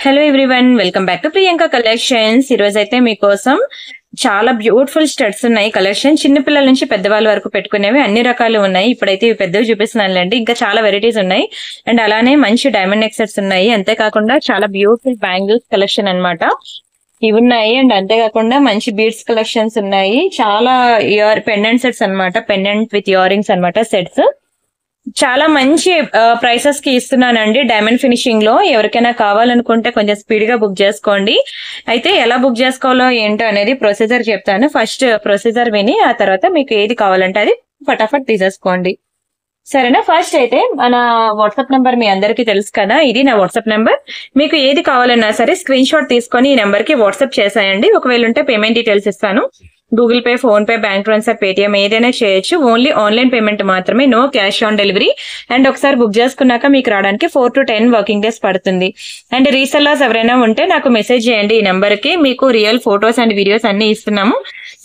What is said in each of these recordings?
Hello everyone, welcome back to Priyanka collections. ఈ రోజు అయితే మీకోసం చాలా బ్యూటిఫుల్ స్టడ్స్ ఉన్నాయి. కలెక్షన్ చిన్న పిల్లల నుంచి పెద్దవాళ్ళ వరకు పెట్టుకునేవి అన్ని రకాలు ఉన్నాయి. ఇప్పుడైతే ఇవి పెద్దవి చూపిస్తున్నానులేండి. ఇంకా చాలా వెరైటీస్ ఉన్నాయి. అండ్ అలానే మంచి డైమండ్ నెక్ సెట్స్ ఉన్నాయి. అంతేకాకుండా చాలా బ్యూటిఫుల్ బ్యాంగిల్స్ కలెక్షన్ అన్నమాట ఇవి ఉన్నాయి. అండ్ అంతేకాకుండా మంచి బీడ్స్ కలెక్షన్స్ ఉన్నాయి. చాలా పెండెంట్ సెట్స్ అన్నమాట, పెండెంట్ విత్ ఇయర్ రింగ్స్ అన్నమాట సెట్స్. చాలా మంచి ప్రైసెస్ కి ఇస్తున్నానండి డైమండ్ ఫినిషింగ్ లో. ఎవరికైనా కావాలనుకుంటే కొంచెం స్పీడ్ గా బుక్ చేసుకోండి. అయితే ఎలా బుక్ చేసుకోవాలో ఏంటో అనేది ప్రొసీజర్ చెప్తాను. ఫస్ట్ ప్రొసీజర్ విని ఆ తర్వాత మీకు ఏది కావాలంటే అది ఫటాఫట్ తీసేసుకోండి, సరేనా. ఫస్ట్ అయితే మన వాట్సాప్ నెంబర్ మీ అందరికీ తెలుసు కదా, ఇది నా వాట్సాప్ నెంబర్. మీకు ఏది కావాలన్నా సరే స్క్రీన్ షాట్ తీసుకొని ఈ నెంబర్ కి వాట్సాప్ చేసేయండి. ఒకవేళ ఉంటే పేమెంట్ డీటెయిల్స్ ఇస్తాను. Google Pay, PhonePe, bank transfer, Paytm ఏదైనా చేయొచ్చు. ఓన్లీ ఆన్లైన్ పేమెంట్ మాత్రమే, no cash on delivery. And ఒకసారి బుక్ చేసుకున్నాక మీకు రావడానికి 4 to 10 వర్కింగ్ డేస్ పడుతుంది. అండ్ రీసెల్లర్స్ ఎవరైనా ఉంటే నాకు మెసేజ్ చేయండి ఈ నెంబర్ కి. మీకు రియల్ ఫొటోస్ అండ్ వీడియోస్ అన్ని ఇస్తున్నాము,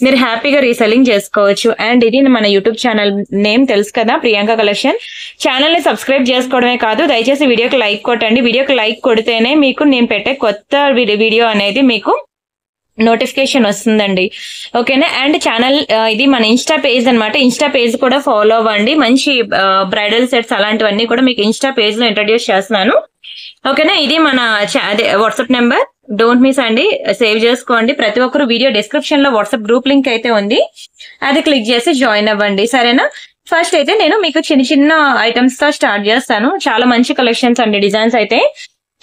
మీరు హ్యాపీగా రీసెల్లింగ్ చేసుకోవచ్చు. అండ్ ఇది మన యూట్యూబ్ ఛానల్ నేమ్ తెలుసు కదా, ప్రియాంక కలెక్షన్. ఛానల్ ని సబ్స్క్రైబ్ చేసుకోవడమే కాదు, దయచేసి వీడియోకి లైక్ కొట్టండి. వీడియోకి లైక్ కొడితేనే మీకు నేను పెట్టే కొత్త వీడియో అనేది మీకు నోటిఫికేషన్ వస్తుందండి, ఓకేనా. అండ్ ఛానల్ ఇది మన ఇన్స్టా పేజ్ అన్నమాట. ఇన్స్టా పేజ్ కూడా ఫాలో అవ్వండి. మంచి బ్రైడల్ సెట్స్ అలాంటివన్నీ కూడా మీకు ఇన్స్టా పేజ్ లో ఇంట్రడ్యూస్ చేస్తున్నాను, ఓకేనా. ఇది మన వాట్సాప్ నెంబర్, డోంట్ మిస్ అండి, సేవ్ చేసుకోండి. ప్రతి ఒక్కరు వీడియో డిస్క్రిప్షన్ లో వాట్సాప్ గ్రూప్ లింక్ అయితే ఉంది, అది క్లిక్ చేసి జాయిన్ అవ్వండి, సరేనా. ఫస్ట్ అయితే నేను మీకు చిన్న చిన్న ఐటమ్స్ తో స్టార్ట్ చేస్తాను. చాలా మంచి కలెక్షన్స్ అండి, డిజైన్స్ అయితే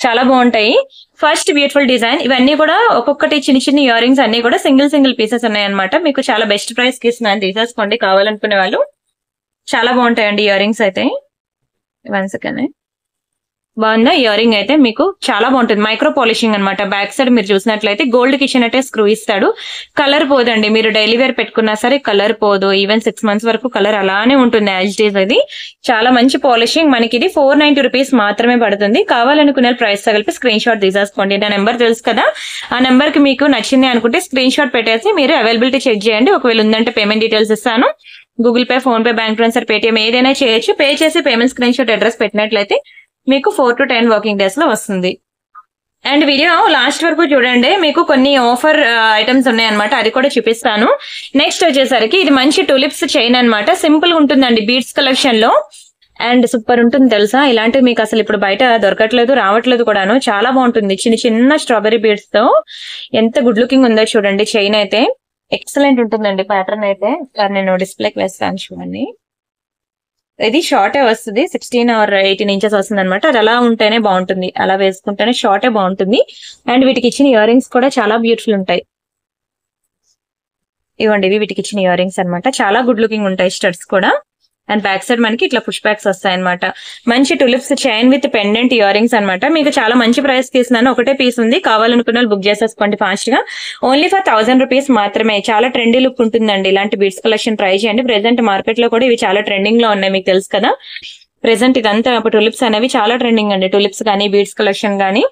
చాలా బాగుంటాయి. ఫస్ట్ బ్యూటిఫుల్ డిజైన్, ఇవన్నీ కూడా ఒక్కొక్కటి చిన్న చిన్న ఇయర్ రింగ్స్ అన్ని కూడా సింగిల్ పీసెస్ ఉన్నాయన్నమాట. మీకు చాలా బెస్ట్ ప్రైస్ కి ఇస్తున్నాను, తీసేసుకోండి కావాలనుకునే వాళ్ళు. చాలా బాగుంటాయండి ఇయర్ రింగ్స్ అయితే. 1 సెకండ్, బాగుందా ఇయర్ రింగ్ అయితే మీకు చాలా బాగుంటుంది. మైక్రో పాలిషింగ్ అనమాట. బ్యాక్ సైడ్ మీరు చూసినట్లయితే గోల్డ్ కి ఇచ్చినట్టే స్క్రూ ఇస్తాడు. కలర్ పోదండి, మీరు డైలీ వేర్ పెట్టుకున్నా సరే కలర్ పోదు. ఈవెన్ 6 months వరకు కలర్ అలానే ఉంటుంది యాజ్ ఇట్ ఈస్. అది చాలా మంచి పాలిషింగ్. మనకి ఇది 490 రూపీస్ మాత్రమే పడుతుంది. కావాలనుకునే ప్రైస్ తగిలిపి స్క్రీన్ షాట్ తీసేసుకోండి. నా నెంబర్ తెలుసు కదా, ఆ నెంబర్ కి మీకు నచ్చింది అనుకుంటే స్క్రీన్ షాట్ పెట్టేసి మీరు అవైలబిలిటీ చెక్ చేయండి. ఒకవేళ ఉందంటే పేమెంట్ డీటెయిల్స్ ఇస్తాను. Google Pay, PhonePe, bank transfer, Paytm ఏదైనా చేయొచ్చు. పే చేసి పేమెంట్ స్క్రీన్ షాట్ అడ్రస్ పెట్టినట్లయితే మీకు 4 to 10 వర్కింగ్ డేస్ లో వస్తుంది. అండ్ వీడియో లాస్ట్ వరకు చూడండి, మీకు కొన్ని ఆఫర్ ఐటమ్స్ ఉన్నాయన్నమాట, అది కూడా చూపిస్తాను. నెక్స్ట్ వచ్చేసరికి ఇది మంచి టూలిప్స్ చైన్ అన్నమాట. సింపుల్ గా ఉంటుందండి బీడ్స్ కలెక్షన్ లో. అండ్ సూపర్ ఉంటుంది తెలుసా, ఇలాంటివి మీకు అసలు ఇప్పుడు బయట దొరకట్లేదు, రావట్లేదు కూడాను. చాలా బాగుంటుంది. చిన్న చిన్న స్ట్రాబెరీ బీడ్స్ తో ఎంత గుడ్ లుకింగ్ ఉందో చూడండి. చైన్ అయితే ఎక్సలెంట్ ఉంటుందండి. ప్యాటర్న్ అయితే నేను డిస్ప్లేకి వేస్తాను చూడండి. ఇది షార్టే వస్తుంది, 16 or 18 inches వస్తుంది అనమాట. అది అలా ఉంటేనే బాగుంటుంది, అలా వేసుకుంటేనే షార్టే బాగుంటుంది. అండ్ వీటికి ఇచ్చిన ఇయర్ రింగ్స్ కూడా చాలా బ్యూటిఫుల్ ఉంటాయి. ఇవ్వండి, ఇవి వీటికి ఇచ్చిన ఇయర్ రింగ్స్ అనమాట. చాలా గుడ్ లుకింగ్ ఉంటాయి స్టడ్స్ కూడా. అండ్ బ్యాక్ సైడ్ మనకి ఇట్లా పుష్ బ్యాక్స్ వస్తాయి అనమాట. మంచి tulips chain with pendant ear rings అనమాట. మీకు చాలా మంచి ప్రైస్ తీస్తున్నాను. ఒకటే పీస్ ఉంది, కావాలనుకున్న వాళ్ళు బుక్ చేసేసుకోండి ఫాస్ట్ గా. ఓన్లీ ఫర్ 1000 రూపీస్ మాత్రమే. చాలా ట్రెండీ లుక్ ఉంటుందండి. ఇలాంటి బీడ్స్ కలెక్షన్ ట్రై చేయండి. ప్రెసెంట్ మార్కెట్ లో కూడా ఇవి చాలా ట్రెండింగ్ లో ఉన్నాయి, మీకు తెలుసు కదా. ప్రెసెంట్ ఇదంతా టులిప్స్ అనేవి చాలా ట్రెండింగ్ అండి. టులిప్స్ కానీ బీడ్స్ కలెక్షన్ కానీ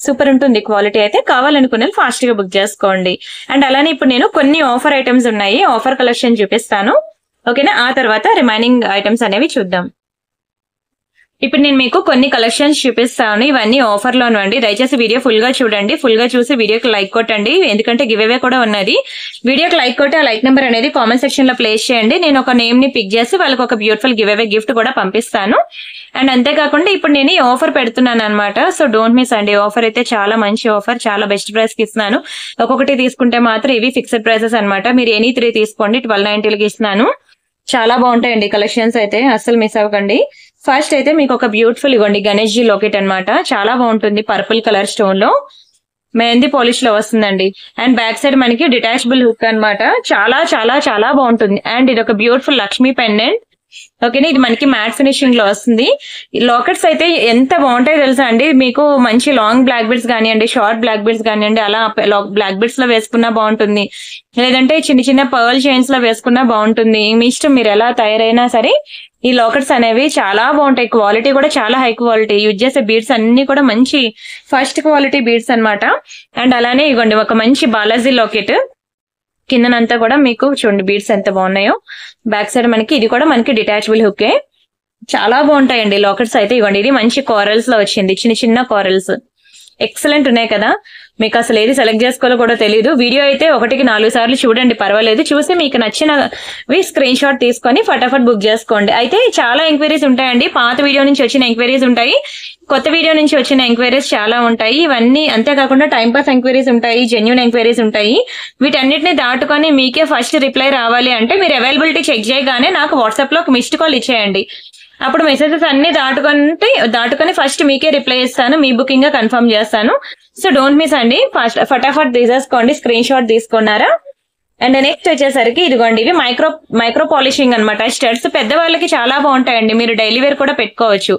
సూపర్ ఉంటుంది. క్వాలిటీ అయితే కావాలనుకున్న ఫాస్ట్ గా బుక్ చేసుకోండి. అండ్ అలానే ఇప్పుడు నేను కొన్ని ఆఫర్ ఐటమ్స్ ఉన్నాయి, ఆఫర్ కలెక్షన్ చూపిస్తాను, ఓకేనా. ఆ తర్వాత రిమైనింగ్ ఐటమ్స్ అనేవి చూద్దాం. ఇప్పుడు నేను మీకు కొన్ని కలెక్షన్స్ చూపిస్తాను. ఇవన్నీ ఆఫర్ లోను అండి. దయచేసి వీడియో ఫుల్ గా చూడండి. ఫుల్ గా చూసి వీడియోకి లైక్ కొట్టండి, ఎందుకంటే గివ్ అవే కూడా ఉన్నది. వీడియోకి లైక్ కొట్టి ఆ లైక్ నెంబర్ అనేది కామెంట్ సెక్షన్ లో ప్లేస్ చేయండి. నేను ఒక నేమ్ ని పిక్ చేసి వాళ్ళకి ఒక బ్యూటిఫుల్ గివ్ అవే గిఫ్ట్ కూడా పంపిస్తాను. అండ్ అంతేకాకుండా ఇప్పుడు నేను ఈ ఆఫర్ పెడుతున్నాను అనమాట. సో డోంట్ మిస్ అండి. ఆఫర్ అయితే చాలా మంచి ఆఫర్, చాలా బెస్ట్ ప్రైస్ కి ఇస్తున్నాను. ఒక్కొక్కటి తీసుకుంటే మాత్రం ఇవి ఫిక్స్డ్ ప్రైసెస్ అనమాట. మీరు ఎనీ 3 తీసుకోండి, 1290కి ఇస్తున్నాను. చాలా బాగుంటాయండి కలెక్షన్స్ అయితే, అస్సలు మిస్ అవ్వకండి. ఫస్ట్ అయితే మీకు ఒక బ్యూటిఫుల్ ఇవ్వండి గణేష్ జీ లాకెట్ అనమాట. చాలా బాగుంటుంది, పర్పుల్ కలర్ స్టోన్ లో మెహందీ పాలిష్ లో వస్తుందండి. అండ్ బ్యాక్ సైడ్ మనకి డిటాచబుల్ హుక్ అనమాట. చాలా చాలా చాలా బాగుంటుంది. అండ్ ఇది ఒక బ్యూటిఫుల్ లక్ష్మీ పెండెంట్, ఓకేనా. ఇది మనకి మ్యాట్ ఫినిషింగ్ లో వస్తుంది. ఈ లాకెట్స్ అయితే ఎంత బాగుంటాయో తెలుసా అండి. మీకు మంచి లాంగ్ బ్లాక్ బీడ్స్ కానివ్వండి, షార్ట్ బ్లాక్ బీడ్స్ కానివ్వండి, అలా బ్లాక్ బీడ్స్ లో వేసుకున్నా బాగుంటుంది, లేదంటే చిన్న చిన్న పర్ల్ చైన్స్ లో వేసుకున్నా బాగుంటుంది. మీ ఇష్టం, మీరు ఎలా తయారైనా సరే ఈ లాకెట్స్ అనేవి చాలా బాగుంటాయి. క్వాలిటీ కూడా చాలా హై క్వాలిటీ. యూజ్ చేసే బీడ్స్ అన్ని కూడా మంచి ఫస్ట్ క్వాలిటీ బీడ్స్ అనమాట. అండ్ అలానే ఇవ్వండి ఒక మంచి బాలాజీ లాకెట్. కిందనంతా కూడా మీకు చూడండి బీడ్స్ ఎంత బాగున్నాయో. బ్యాక్ సైడ్ మనకి ఇది కూడా మనకి డిటాచబుల్ హుక్కే. చాలా బాగుంటాయండి లాకెట్స్ అయితే. ఇవ్వండి, ఇది మంచి కోరల్స్ లో వచ్చింది, చిన్న చిన్న కోరల్స్. ఎక్సలెంట్ ఉన్నాయి కదా. మీకు అసలు ఏది సెలెక్ట్ చేసుకోవాలో కూడా తెలియదు. వీడియో అయితే 1కి 4 సార్లు చూడండి, పర్వాలేదు. చూసి మీకు నచ్చినవి స్క్రీన్ షాట్ తీసుకొని ఫటాఫట్ బుక్ చేసుకోండి. అయితే చాలా ఎంక్వైరీస్ ఉంటాయండి. పాత వీడియో నుంచి వచ్చిన ఎంక్వైరీస్ ఉంటాయి, కొత్త వీడియో నుంచి వచ్చిన ఎంక్వైరీస్ చాలా ఉంటాయి. ఇవన్నీ అంతేకాకుండా టైం పాస్ ఎంక్వైరీస్ ఉంటాయి, జెన్యూన్ ఎంక్వైరీస్ ఉంటాయి. వీటన్నిటిని దాటుకొని మీకే ఫస్ట్ రిప్లై రావాలి అంటే మీరు అవైలబిలిటీ చెక్ చేయగానే నాకు వాట్సాప్ లో ఒక మిస్డ్ కాల్ ఇచ్చేయండి. అప్పుడు మెసేజెస్ అన్ని దాటుకొని ఫస్ట్ మీకే రిప్లై ఇస్తాను, మీ బుకింగ్ గా కన్ఫర్మ్ చేస్తాను. సో డోంట్ మిస్ అండి, ఫటాఫట్ తీసేసుకోండి, స్క్రీన్ షాట్ తీసుకున్నారా. అండ్ నెక్స్ట్ వచ్చేసరికి ఇదిగోండి, ఇవి మైక్రో పాలిషింగ్ అనమాట. స్టడ్స్ పెద్దవాళ్ళకి చాలా బాగుంటాయండి, మీరు డైలీ వేర్ కూడా పెట్టుకోవచ్చు,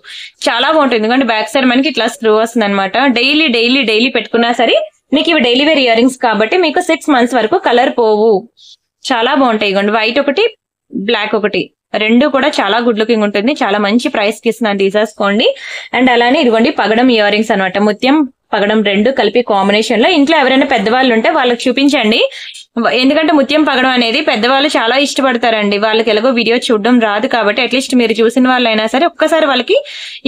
చాలా బాగుంటుంది. ఎందుకంటే బ్యాక్ సైడ్ మనకి ఇట్లా స్క్రూ వస్తుంది అనమాట. డైలీ పెట్టుకున్నా సరే మీకు ఇవి డైలీ వేర్ ఇయర్ రింగ్స్ కాబట్టి మీకు 6 months వరకు కలర్ పోవు. చాలా బాగుంటాయి. ఇదిగోండి, వైట్ ఒకటి, బ్లాక్ ఒకటి, రెండు కూడా చాలా గుడ్ లుకింగ్ ఉంటుంది. చాలా మంచి ప్రైస్ కి ఇస్తున్నాను, తీసేసుకోండి. అండ్ అలానే ఇదిగోండి పగడం ఇయర్ రింగ్స్ అనమాట. ముత్యం పగడం రెండు కలిపి కాంబినేషన్ లో. ఇంట్లో ఎవరైనా పెద్దవాళ్ళు ఉంటే వాళ్ళకి చూపించండి, ఎందుకంటే ముత్యం పగడం అనేది పెద్దవాళ్ళు చాలా ఇష్టపడతారండి. వాళ్ళకి ఎలాగో వీడియో చూడడం రాదు కాబట్టి అట్లీస్ట్ మీరు చూసిన వాళ్ళైనా సరే ఒక్కసారి వాళ్ళకి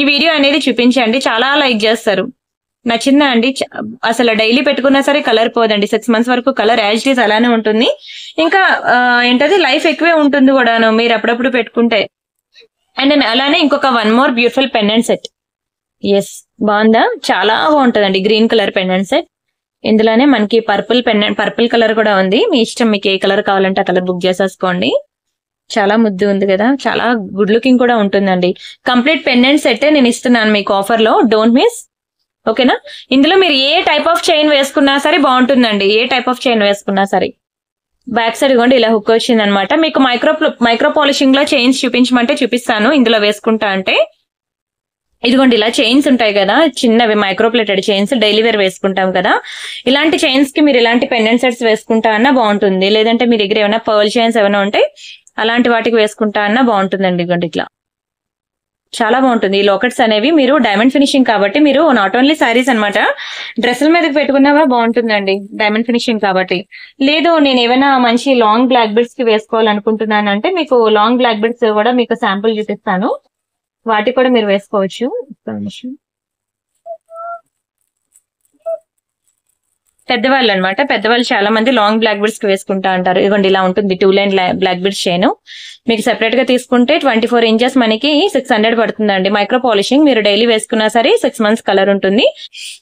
ఈ వీడియో అనేది చూపించండి, చాలా లైక్ చేస్తారు. నచ్చిందా అండి? అసలు డైలీ పెట్టుకున్నా సరే కలర్ పోదండి, 6 months వరకు కలర్ యాజ్ ఇట్ ఈస్ అలానే ఉంటుంది. ఇంకా ఏంటది, లైఫ్ ఎక్కువే ఉంటుంది కూడాను మీరు అప్పుడప్పుడు పెట్టుకుంటే. అండ్ అలానే ఇంకొక 1 more beautiful pendant set. Yes, బాగుందా? చాలా బాగుంటుందండి, గ్రీన్ కలర్ పెండెంట్ సెట్. ఇందులోనే మనకి పర్పుల్ కలర్ కూడా ఉంది. మీ ఇష్టం, మీకు ఏ కలర్ కావాలంటే ఆ కలర్ బుక్ చేసేసుకోండి. చాలా ముద్దు ఉంది కదా, చాలా గుడ్ లుకింగ్ కూడా ఉంటుందండి. కంప్లీట్ పెండెంట్ సెట్ నేను ఇస్తున్నాను మీకు ఆఫర్ లో, డోంట్ మిస్. ఓకేనా? ఇందులో మీరు ఏ టైప్ ఆఫ్ చైన్ వేసుకున్నా సరే బాగుంటుందండి, ఏ టైప్ ఆఫ్ చైన్ వేసుకున్నా సరే. బ్యాక్ సైడ్ ఇవ్వండి ఇలా హుక్ వచ్చింది అనమాట. మీకు మైక్రో పాలిషింగ్ లో చైన్స్ చూపించమంటే చూపిస్తాను, ఇందులో వేసుకుంటా అంటే. ఇదిగోండి ఇలా చైన్స్ ఉంటాయి కదా, చిన్నవి micro plated chains, daily wear వేసుకుంటాం కదా. ఇలాంటి చైన్స్ కి మీరు ఇలాంటి పెండెంట్ సెట్స్ వేసుకుంటా అన్నా బాగుంటుంది. లేదంటే మీ దగ్గర ఏమైనా పర్ల్ చైన్స్ ఏమైనా ఉంటే అలాంటి వాటికి వేసుకుంటా అన్నా బాగుంటుందండి. ఇదిగోండి ఇట్లా చాలా బాగుంటుంది. ఈ లాకెట్స్ అనేవి మీరు డైమండ్ ఫినిషింగ్ కాబట్టి మీరు నాట్ ఓన్లీ సారీస్ అనమాట, డ్రెస్సుల మీదకి పెట్టుకున్నా బాగుంటుందండి డైమండ్ ఫినిషింగ్ కాబట్టి. లేదు నేను ఏమైనా మంచి లాంగ్ బ్లాక్ బిడ్స్ కి వేసుకోవాలనుకుంటున్నాను అంటే మీకు లాంగ్ బ్లాక్ బిడ్స్ కూడా మీకు శాంపుల్ చూపిస్తాను, వాటికి కూడా మీరు వేసుకోవచ్చు. పెద్దవాళ్ళు అనమాట, పెద్దవాళ్ళు చాలా మంది లాంగ్ బ్లాక్ బిడ్స్ కి వేసుకుంటా అంటారు. ఇదిగోండి ఇలా ఉంటుంది 2 లైన్ బ్లాక్ బిడ్స్ చైన్. మీకు సెపరేట్ గా తీసుకుంటే 24 inches మనకి 600 పడుతుందండి. మైక్రో పాలిషింగ్ మీరు డైలీ వేసుకున్నా సరే 6 months కలర్ ఉంటుంది,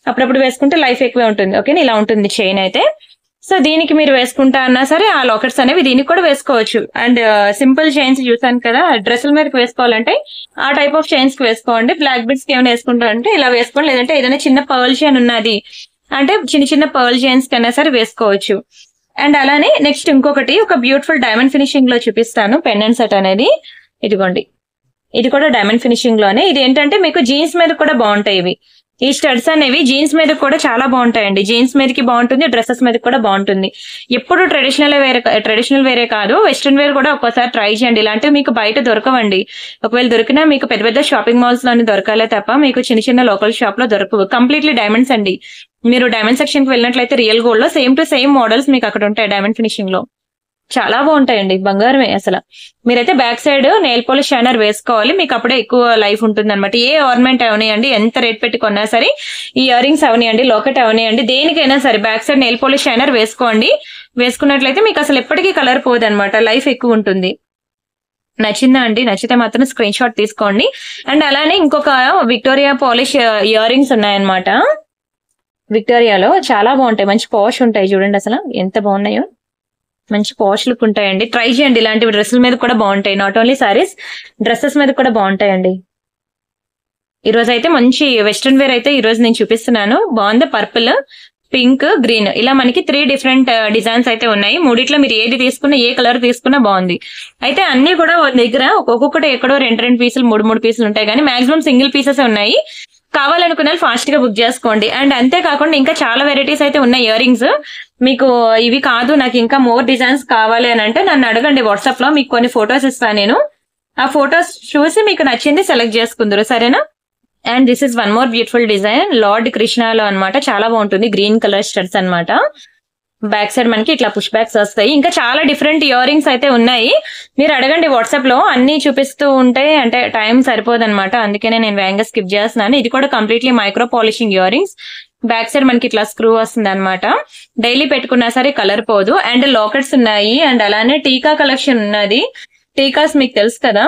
అప్పుడప్పుడు వేసుకుంటే లైఫ్ ఎక్కువే ఉంటుంది. ఓకేనా? ఇలా ఉంటుంది చైన్ అయితే. సో దీనికి మీరు వేసుకుంటా అన్నా సరే ఆ లాకెట్స్ అనేవి దీనికి కూడా వేసుకోవచ్చు. అండ్ సింపుల్ చైన్స్ చూసాను కదా, డ్రెస్సుల మీదకి వేసుకోవాలంటే ఆ టైప్ ఆఫ్ చైన్స్ కి వేసుకోండి. బ్లాక్ బిడ్స్ కి ఏమైనా వేసుకుంటారంటే ఇలా వేసుకోండి, లేదంటే ఏదైనా చిన్న పర్ల్ చైన్ ఉన్నది అంటే చిన్న పర్ల్ చైన్స్ కన్నా సరే వేసుకోవచ్చు. అండ్ అలానే నెక్స్ట్ ఇంకొకటి ఒక బ్యూటిఫుల్ డైమండ్ ఫినిషింగ్ లో చూపిస్తాను పెండెంట్ సెట్ అనేది. ఇదిగోండి, ఇది కూడా డైమండ్ ఫినిషింగ్ లోనే. ఇది ఏంటంటే మీకు జీన్స్ మీద కూడా బాగుంటాయి ఇవి. ఈ స్టడ్స్ అనేవి జీన్స్ మీద కూడా చాలా బాగుంటాయండి, జీన్స్ మీదకి బాగుంటుంది, డ్రెస్సెస్ మీద కూడా బాగుంటుంది. ఎప్పుడు ట్రెడిషనల్ వేరే కాదు, వెస్ట్రన్ వేర్ కూడా ఒక్కోసారి ట్రై చేయండి. ఇలాంటివి మీకు బయట దొరకవండి. ఒకవేళ దొరికినా మీకు పెద్ద పెద్ద షాపింగ్ మాల్స్ లోని దొరకాలే తప్ప మీకు చిన్న లోకల్ షాప్ లో దొరకవు. కంప్లీట్లీ డైమండ్స్ అండి. మీరు డైమండ్ సెక్షన్ కి వెళ్ళినట్లయితే రియల్ గోల్డ్ లో సేమ్ టు సేమ్ మోడల్స్ మీకు అక్కడ ఉంటాయి డైమండ్ ఫినిషింగ్ లో. చాలా బాగుంటాయండి, బంగారమే అసలు. మీరైతే back side nail polish shiner వేసుకోవాలి, మీకు అప్పుడే ఎక్కువ లైఫ్ ఉంటుంది అనమాట. ఏ ఆర్నమెంట్ అవనియండి, ఎంత రేట్ పెట్టి కొన్నా సరే, ఈ ఇయర్ రింగ్స్ అవనియండి, లాకెట్ అవనియండి, దేనికైనా సరే back side nail polish shiner వేసుకోండి. వేసుకున్నట్లయితే మీకు అసలు ఎప్పటికీ కలర్ పోదనమాట, లైఫ్ ఎక్కువ ఉంటుంది. నచ్చిందా అండి? నచ్చితే మాత్రం స్క్రీన్ షాట్ తీసుకోండి. అండ్ అలానే ఇంకొక విక్టోరియా పాలిష్ ఇయర్ రింగ్స్ ఉన్నాయన్నమాట. విక్టోరియాలో చాలా బాగుంటాయి, మంచి పాష్ ఉంటాయి. చూడండి అసలు ఎంత బాగున్నాయో, మంచి పాష్ లుక్ ఉంటాయండి. ట్రై చేయండి, ఇలాంటివి డ్రెస్సుల మీద కూడా బాగుంటాయి, నాట్ ఓన్లీ సారీస్, డ్రెస్సెస్ మీద కూడా బాగుంటాయండి. ఈ రోజు అయితే మంచి వెస్ట్రన్ వేర్ అయితే ఈ రోజు నేను చూపిస్తున్నాను. బాగుంది, పర్పుల్, పింక్, గ్రీన్, ఇలా మనకి 3 different డిజైన్స్ అయితే ఉన్నాయి. మూడిట్లో మీరు ఏది తీసుకున్నా, ఏ కలర్ తీసుకున్నా బాగుంది. అయితే అన్ని కూడా దగ్గర ఒక్కొక్కటి ఎక్కడో 2 పీసులు 3 పీసులు ఉంటాయి, కానీ మాక్సిమం సింగిల్ పీసెస్ ఉన్నాయి. కావాలనుకున్న ఫాస్ట్ గా బుక్ చేసుకోండి. అండ్ అంతేకాకుండా ఇంకా చాలా వెరైటీస్ అయితే ఉన్నాయి ఇయర్ రింగ్స్. మీకు ఇవి కాదు నాకు ఇంకా మోర్ డిజైన్స్ కావాలి అని అంటే నన్ను అడగండి వాట్సాప్ లో, మీకు కొన్ని ఫొటోస్ ఇస్తాను నేను. ఆ ఫొటోస్ చూసి మీకు నచ్చింది సెలెక్ట్ చేసుకుందరు, సరేనా? And this is 1 more beautiful design, lord కృష్ణలో అనమాట. చాలా బాగుంటుంది, గ్రీన్ కలర్ స్టడ్స్ అనమాట. బ్యాక్ సైడ్ మనకి ఇట్లా పుష్ బ్యాక్స్ వస్తాయి. ఇంకా చాలా డిఫరెంట్ ఇయర్ రింగ్స్ అయితే ఉన్నాయి, మీరు అడగండి వాట్సాప్ లో. అన్ని చూపిస్తూ ఉంటే అంటే టైం సరిపోదు అనమాట, అందుకనే నేను వేగంగా స్కిప్ చేస్తున్నాను. ఇది కూడా completely micro polishing ear rings. Back side మనకి ఇట్లా స్క్రూ వస్తుంది అనమాట. డైలీ పెట్టుకున్నా సరే కలర్ పోదు. అండ్ లాకెట్స్ ఉన్నాయి అండ్ అలానే టీకా కలెక్షన్ ఉన్నది. టీకాస్ మీకు తెలుసు కదా,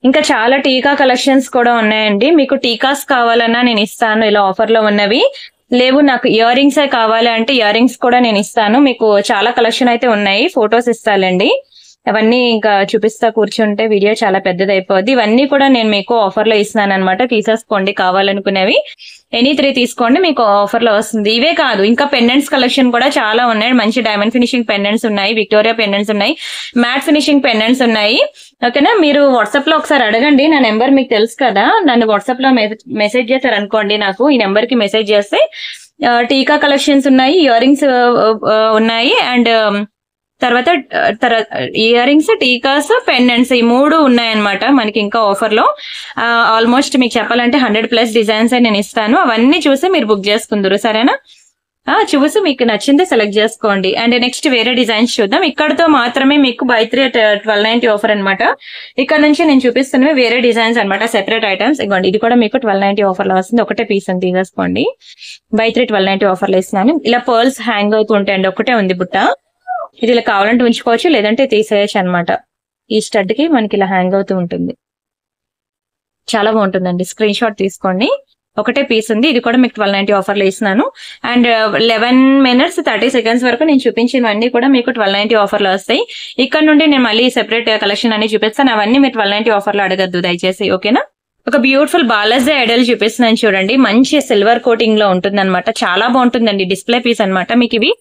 ఇంకా చాలా టీకా కలెక్షన్స్ కూడా ఉన్నాయండి. మీకు టీకాస్ కావాలన్నా నేను ఇస్తాను, ఇలా ఆఫర్ లో ఉన్నవి. లేవు నాకు ఇయర్ రింగ్స్ కావాలి అంటే ఇయర్ రింగ్స్ కూడా నేను ఇస్తాను. మీకు చాలా కలెక్షన్ అయితే ఉన్నాయి, ఫొటోస్ ఇస్తానండి. అవన్నీ ఇంకా చూపిస్తా కూర్చుంటే వీడియో చాలా పెద్దది అయిపోద్ది. ఇవన్నీ కూడా నేను మీకు ఆఫర్ లో ఇస్తున్నాను అనమాట. తీసేసుకోండి కావాలనుకునేవి, ఎనీ 3 తీసుకోండి, మీకు ఆఫర్ లో వస్తుంది. ఇవే కాదు, ఇంకా పెండెంట్స్ కలెక్షన్ కూడా చాలా ఉన్నాయి. మంచి డైమండ్ ఫినిషింగ్ పెండెంట్స్ ఉన్నాయి, విక్టోరియా పెండెంట్స్ ఉన్నాయి, మ్యాట్ ఫినిషింగ్ పెండెంట్స్ ఉన్నాయి. ఓకేనా, మీరు వాట్సాప్ లో ఒకసారి అడగండి. నా నెంబర్ మీకు తెలుసు కదా, నన్ను వాట్సాప్ లో మెసేజ్ చేశారు అనుకోండి, నాకు ఈ నెంబర్ కి మెసేజ్ చేస్తే టీకా కలెక్షన్స్ ఉన్నాయి, ఇయర్ రింగ్స్ ఉన్నాయి, అండ్ తర్వాత ఇయర్ రింగ్స్, టీకాస్, పెండెంట్స్ ఈ 3 ఉన్నాయన్నమాట మనకి ఇంకా ఆఫర్ లో. ఆల్మోస్ట్ మీకు చెప్పాలంటే 100+ డిజైన్స్ నేను ఇస్తాను. అవన్నీ చూసి మీరు బుక్ చేసుకుందరు, సరేనా? చూసి మీకు నచ్చింది సెలెక్ట్ చేసుకోండి. అండ్ నెక్స్ట్ వేరే డిజైన్స్ చూద్దాం. ఇక్కడతో మాత్రమే మీకు బై 3 1290 ఆఫర్ అనమాట. ఇక్కడ నుంచి నేను చూపిస్తున్నవి వేరే డిజైన్స్ అనమాట, సెపరేట్ ఐటమ్స్. ఇవ్వండి, ఇది కూడా మీకు 1290 ఆఫర్ లో వస్తుంది. ఒకటే పీస్ అని తీసేసుకోండి. బై 3 1290 ఆఫర్ లో ఇస్తున్నాను. ఇలా పర్ల్స్ హ్యాంగ్ అవుతూ ఉంటాయండి, ఒకటే ఉంది బుట్ట. ఇది ఇలా కావాలంటే ఉంచుకోవచ్చు, లేదంటే తీసేయచ్చు అనమాట. ఈ స్టడ్ కి మనకి ఇలా హ్యాంగ్ అవుతూ ఉంటుంది, చాలా బాగుంటుందండి. స్క్రీన్ షాట్ తీసుకోండి. ఒకటే పీస్ ఉంది, ఇది కూడా మీకు 1290 ఆఫర్ లో ఇస్తున్నాను. అండ్ 11 minutes 30 seconds వరకు నేను చూపించినవన్నీ కూడా మీకు 1290 ఆఫర్ లో వస్తాయి. ఇక్కడ నుండి నేను మళ్ళీ సెపరేట్ కలెక్షన్ అన్ని చూపిస్తాను. అవన్నీ మీరు 1290 ఆఫర్ లో అడగద్దు దయచేసి, ఓకేనా? ఒక బ్యూటిఫుల్ బాలాజీ ఐడల్ చూపిస్తున్నాను చూడండి. మంచి సిల్వర్ కోటింగ్ లో ఉంటుంది అనమాట, చాలా బాగుంటుందండి. డిస్ప్లే పీస్ అనమాట. మీకు ఇవి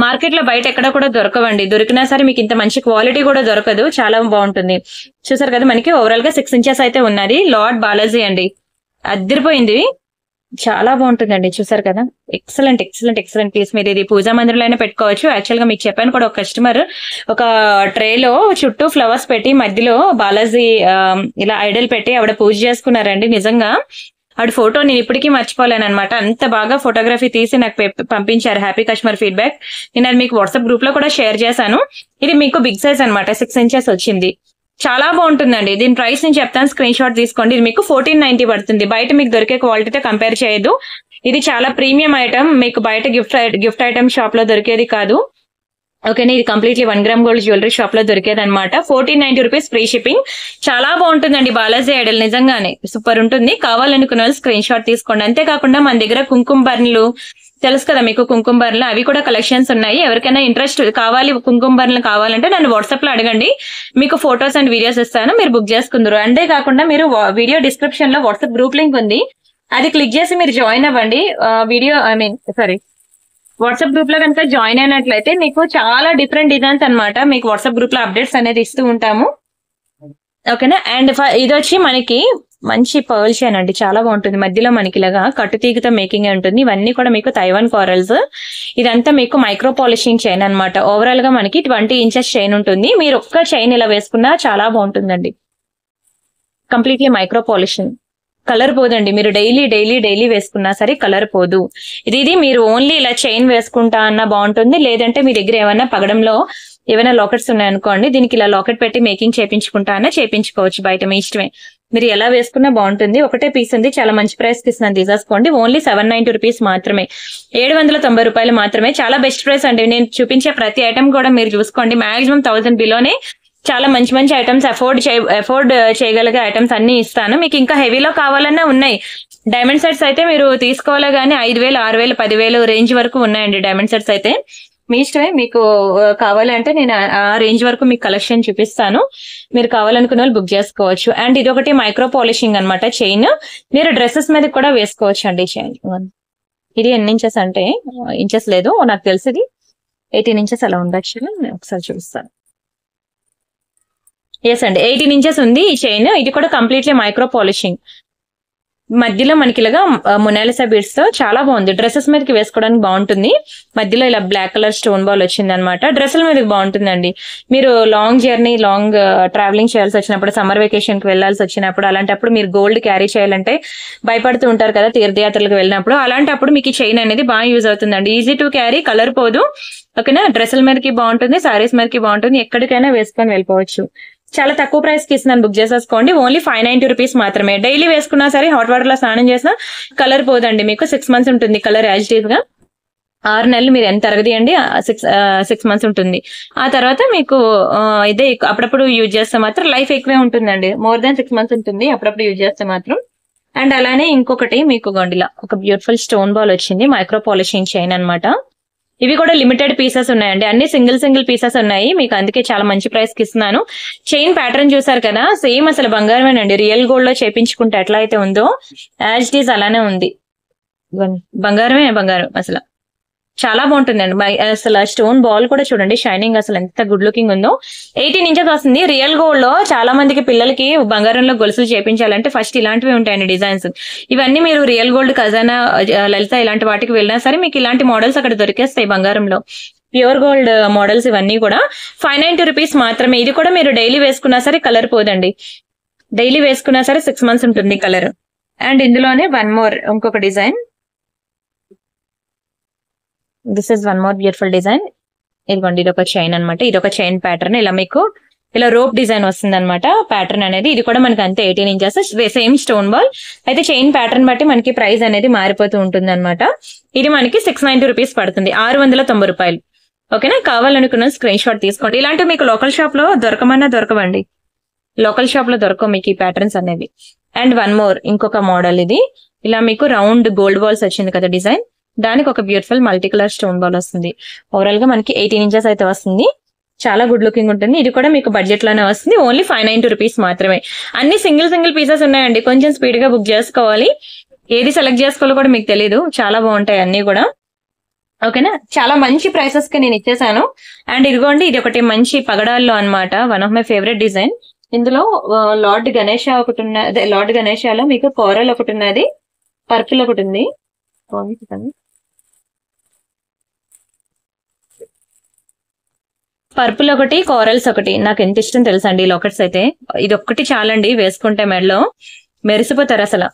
మార్కెట్ లో బయట ఎక్కడ కూడా దొరకవండి. దొరికినా సరే మీకు ఇంత మంచి క్వాలిటీ కూడా దొరకదు, చాలా బాగుంటుంది. చూసారు కదా, మనకి ఓవరాల్ గా 6 inches అయితే ఉన్నది. లార్డ్ బాలాజీ అండి, అద్దరిపోయింది, చాలా బాగుంటుందండి. చూసారు కదా, ఎక్సలెంట్ ఎక్సలెంట్ ఎక్సలెంట్ పీస్. మీరు ఇది పూజా మందిరంలో అయినా పెట్టుకోవచ్చు. యాక్చువల్ గా మీకు చెప్పాను కూడా, ఒక కస్టమర్ ఒక ట్రేలో చుట్టూ ఫ్లవర్స్ పెట్టి మధ్యలో బాలాజీ ఇలా ఐడల్ పెట్టి ఆవిడ పూజ చేసుకున్నారండి. నిజంగా ఆవిడ ఫోటో నేను ఇప్పటికీ మర్చిపోలేను అనమాట. అంత బాగా ఫోటోగ్రఫీ తీసి నాకు పంపించారు. Happy customer feedback. నేను అది మీకు వాట్సాప్ గ్రూప్ లో కూడా షేర్ చేశాను. ఇది మీకు బిగ్ సైజ్ అనమాట, 6 inches వచ్చింది. చాలా బాగుంటుందండి. దీని ప్రైస్ నేను చెప్తాను, స్క్రీన్ షాట్ తీసుకోండి. ఇది మీకు 1490 పడుతుంది. బయట మీకు దొరికే క్వాలిటీతో కంపేర్ చేయదు. ఇది చాలా ప్రీమియం ఐటమ్, మీకు బయట గిఫ్ట్ ఐటమ్ షాప్ లో దొరికేది కాదు. ఓకేనా, ఇది completely 1 gram gold jewellery shop లో దొరికేది అనమాట. 1490 రూపీస్ ఫ్రీ షిప్పింగ్. చాలా బాగుంటుందండి బాలాజీ ఐడల్, నిజంగానే సూపర్ ఉంటుంది. కావాలనుకున్న వాళ్ళు స్క్రీన్ షాట్ తీసుకోండి. అంతేకాకుండా మన దగ్గర కుంకుమ బర్న్లు తెలుసు కదా మీకు, కుంకుమ బర్న్లు అవి కూడా కలెక్షన్స్ ఉన్నాయి. ఎవరికైనా ఇంట్రెస్ట్ కావాలి, కుంకుమ బర్న్లు కావాలంటే నన్ను వాట్సాప్ లో అడగండి, మీకు ఫొటోస్ అండ్ వీడియోస్ ఇస్తాను, మీరు బుక్ చేసుకుందరు. అంతేకాకుండా మీరు వీడియో డిస్క్రిప్షన్ లో వాట్సాప్ గ్రూప్ లింక్ ఉంది, అది క్లిక్ చేసి మీరు జాయిన్ అవ్వండి. వాట్సాప్ గ్రూప్ లో కనుక జాయిన్ అయినట్లయితే మీకు చాలా డిఫరెంట్ డిజైన్స్ అనమాట మీకు వాట్సాప్ గ్రూప్ లో అప్డేట్స్ అనేది ఇస్తూ ఉంటాము. ఓకేనా, అండ్ ఇది వచ్చి మనకి మంచి పర్ల్ చైన్ అండి, చాలా బాగుంటుంది. మధ్యలో మనకి ఇలాగా కట్టుతీగతో మేకింగ్ ఉంటుంది. ఇవన్నీ కూడా మీకు తైవాన్ కోరల్స్. ఇదంతా మీకు మైక్రో పాలిషింగ్ చైన్ అనమాట. ఓవరాల్ గా మనకి 20 inches చైన్ ఉంటుంది. మీరు ఒక్క చైన్ ఇలా వేసుకున్నా చాలా బాగుంటుందండి. కంప్లీట్లీ మైక్రో పాలిషింగ్, కలర్ పోదండి. మీరు డైలీ వేసుకున్నా సరే కలర్ పోదు. ఇది మీరు ఓన్లీ ఇలా చైన్ వేసుకుంటా అన్నా బాగుంటుంది, లేదంటే మీ దగ్గర ఏమన్నా పగడంలో ఏమైనా లాకెట్స్ ఉన్నాయనుకోండి, దీనికి ఇలా లాకెట్ పెట్టి మేకింగ్ చేయించుకుంటా అన్నా చేయించుకోవచ్చు, బయట మీ ఇష్టమే. మీరు ఎలా వేసుకున్నా బాగుంటుంది. ఒకటే పీస్ ఉంది, చాలా మంచి ప్రైస్ కి ఇస్తున్నాను, తీసేసుకోండి. ఓన్లీ 790 రూపీస్ మాత్రమే, 790 రూపాయలు మాత్రమే. చాలా బెస్ట్ ప్రైస్ అండి. నేను చూపించే ప్రతి ఐటమ్ కూడా మీరు చూసుకోండి, మాక్సిమం 1000 బిలోనే చాలా మంచి మంచి ఐటమ్స్, అఫోర్డ్ చేయగలిగే ఐటమ్స్ అన్ని ఇస్తాను. మీకు ఇంకా హెవీలో కావాలన్నా ఉన్నాయి. డైమండ్ సెట్స్ అయితే మీరు తీసుకోవాలా గానీ 5000, 6000, 10,000 రేంజ్ వరకు ఉన్నాయండి డైమండ్ సెట్స్ అయితే. మీ ఇష్టమే, మీకు కావాలంటే నేను ఆ రేంజ్ వరకు మీకు కలెక్షన్ చూపిస్తాను, మీరు కావాలనుకున్న వాళ్ళు బుక్ చేసుకోవచ్చు. అండ్ ఇది ఒకటి మైక్రో పాలిషింగ్ అనమాట చైన్, మీరు డ్రెస్సెస్ మీద కూడా వేసుకోవచ్చు అండి చైన్. ఇది ఎన్ని ఇంచెస్ అంటే, ఇంచెస్ లేదు నాకు తెలిసింది 18 inches అలా ఉండొచ్చు, ఒకసారి చూస్తాను. ఎస్ అండి, 18 inches ఉంది ఈ చైన్. ఇది కూడా కంప్లీట్లీ మైక్రో పాలిషింగ్. మధ్యలో మనకి ఇలాగా మొనాలిసా బీడ్స్ తో చాలా బాగుంది. డ్రెస్సెస్ మీదకి వేసుకోవడానికి బాగుంటుంది. మధ్యలో ఇలా బ్లాక్ కలర్ స్టోన్ బాల్ వచ్చింది అనమాట. డ్రెస్సుల మీదకి బాగుంటుందండి. మీరు లాంగ్ జర్నీ, లాంగ్ ట్రావెలింగ్ చేయాల్సి వచ్చినప్పుడు, సమ్మర్ వెకేషన్ కి వెళ్లాల్సి వచ్చినప్పుడు, అలాంటప్పుడు మీరు గోల్డ్ క్యారీ చేయాలంటే భయపడుతూ ఉంటారు కదా తీర్థయాత్రలకు వెళ్ళినప్పుడు, అలాంటప్పుడు మీకు ఈ చైన్ అనేది బాగా యూజ్ అవుతుందండి. ఈజీ టు క్యారీ, కలర్ పోదు. ఓకేనా, డ్రెస్సుల మీదకి బాగుంటుంది, సారీస్ మీదకి బాగుంటుంది, ఎక్కడికైనా వేసుకొని వెళ్ళిపోవచ్చు. చాలా తక్కువ ప్రైస్ కి ఇస్తున్నాను, బుక్ చేసేసుకోండి. ఓన్లీ 590 రూపీస్ మాత్రమే. డైలీ వేసుకున్నా సరే, హాట్ వాటర్ లో స్నానం చేసినా కలర్ పోదండి. మీకు 6 months ఉంటుంది కలర్ యాజ్ ఇట్ ఈస్ గా. 6 నెలలు మీరు ఎంత తరగదియండి, 6 months ఉంటుంది. ఆ తర్వాత మీకు ఇదే అప్పుడప్పుడు యూజ్ చేస్తే మాత్రం లైఫ్ ఎక్కువే ఉంటుందండి. మోర్ దాన్ 6 months ఉంటుంది అప్పుడప్పుడు యూజ్ చేస్తే మాత్రం. అండ్ అలానే ఇంకొకటి మీకు గొండిలా ఒక బ్యూటిఫుల్ స్టోన్ బాల్ వచ్చింది, మైక్రో పాలిషింగ్ చైన్ అన్నమాట. ఇవి కూడా లిమిటెడ్ పీసెస్ ఉన్నాయండి, అన్ని సింగిల్ పీసెస్ ఉన్నాయి మీకు, అందుకే చాలా మంచి ప్రైస్ కి ఇస్తున్నాను. చైన్ ప్యాటర్న్ చూసారు కదా, సేమ్ అసలు బంగారమేనండి. రియల్ గోల్డ్ లో చేపించుకుంటే ఎట్లా అయితే ఉందో యాజ్ ఇట్ ఈస్ అలానే ఉంది. బంగారమే బంగారం అసలు. చాలా బాగుంటుందండి. అసలు స్టోన్ బాల్ కూడా చూడండి, షైనింగ్ అసలు ఎంత గుడ్ లుకింగ్ ఉందో. 18 inches వస్తుంది. రియల్ గోల్డ్ లో చాలా మందికి పిల్లలకి బంగారంలో గొలుసులు చేపించాలంటే ఫస్ట్ ఇలాంటివి ఉంటాయండి డిజైన్స్. ఇవన్నీ మీరు రియల్ గోల్డ్, ఖజానా, లలిత ఇలాంటి వాటికి వెళ్ళినా సరే మీకు ఇలాంటి మోడల్స్ అక్కడ దొరికేస్తాయి బంగారంలో. ప్యూర్ గోల్డ్ మోడల్స్ ఇవన్నీ కూడా 590 రూపీస్ మాత్రమే. ఇది కూడా మీరు డైలీ వేసుకున్నా సరే కలర్ పోదండి. డైలీ వేసుకున్నా సరే 6 months ఉంటుంది కలర్. అండ్ ఇందులోనే వన్ మోర్ ఇంకొక design. This is one more beautiful design. ఇదిగోండి, ఇది ఒక చైన్ అనమాట. ఇది ఒక చైన్ ప్యాటర్న్. ఇలా మీకు ఇలా రోప్ డిజైన్ వస్తుంది అనమాట ప్యాటర్న్ అనేది. ఇది కూడా మనకి అంతే 18 inches, సేమ్ స్టోన్ బాల్. అయితే చైన్ ప్యాటర్న్ బట్టి మనకి ప్రైస్ అనేది మారిపోతూ ఉంటుంది అనమాట. ఇది మనకి 690 రూపీస్ పడుతుంది, 690 రూపాయలు. ఓకేనా, కావాలనుకున్న స్క్రీన్ షాట్ తీసుకోండి. ఇలాంటివి మీకు లోకల్ షాప్ లో దొరకమన్నా దొరకవండి, లోకల్ షాప్ లో దొరకవు మీకు ఈ ప్యాటర్న్స్ అనేవి. అండ్ వన్ మోర్ ఇంకొక మోడల్. ఇది ఇలా మీకు రౌండ్ గోల్డ్ బాల్స్ వచ్చింది కదా డిజైన్, దానికి ఒక beautiful multi colour stone ball వస్తుంది. ఓవరాల్ గా మనకి 18 inches అయితే వస్తుంది. చాలా గుడ్ లుకింగ్ ఉంటుంది. ఇది కూడా మీకు బడ్జెట్ లోనే వస్తుంది. ఓన్లీ 590 రూపీస్ మాత్రమే. అన్ని సింగిల్ పీసెస్ ఉన్నాయండి, కొంచెం స్పీడ్ గా బుక్ చేసుకోవాలి. ఏది సెలెక్ట్ చేసుకోవాలో కూడా మీకు తెలీదు, చాలా బాగుంటాయి అన్ని కూడా. ఓకేనా, చాలా మంచి ప్రైసెస్ కి నేను ఇచ్చేసాను. అండ్ ఇదిగోండి, ఇది ఒకటి మంచి పగడాల్లో అన్నమాట, one of my favourite design. ఇందులో లార్డ్ గణేష ఒకటి ఉన్నది. లార్డ్ గణేషలో మీకు కోరల్ ఒకటి ఉన్నది, పర్పుల్ ఒకటి ఉంది. పర్పుల్ ఒకటి, కోరల్స్ ఒకటి. నాకు ఎంత ఇష్టం తెలుసా అండి ఈ లాకెట్స్ అయితే. ఇది ఒక్కటి చాలండి వేసుకుంటే మెడలో మెరిసిపోతారు అసలు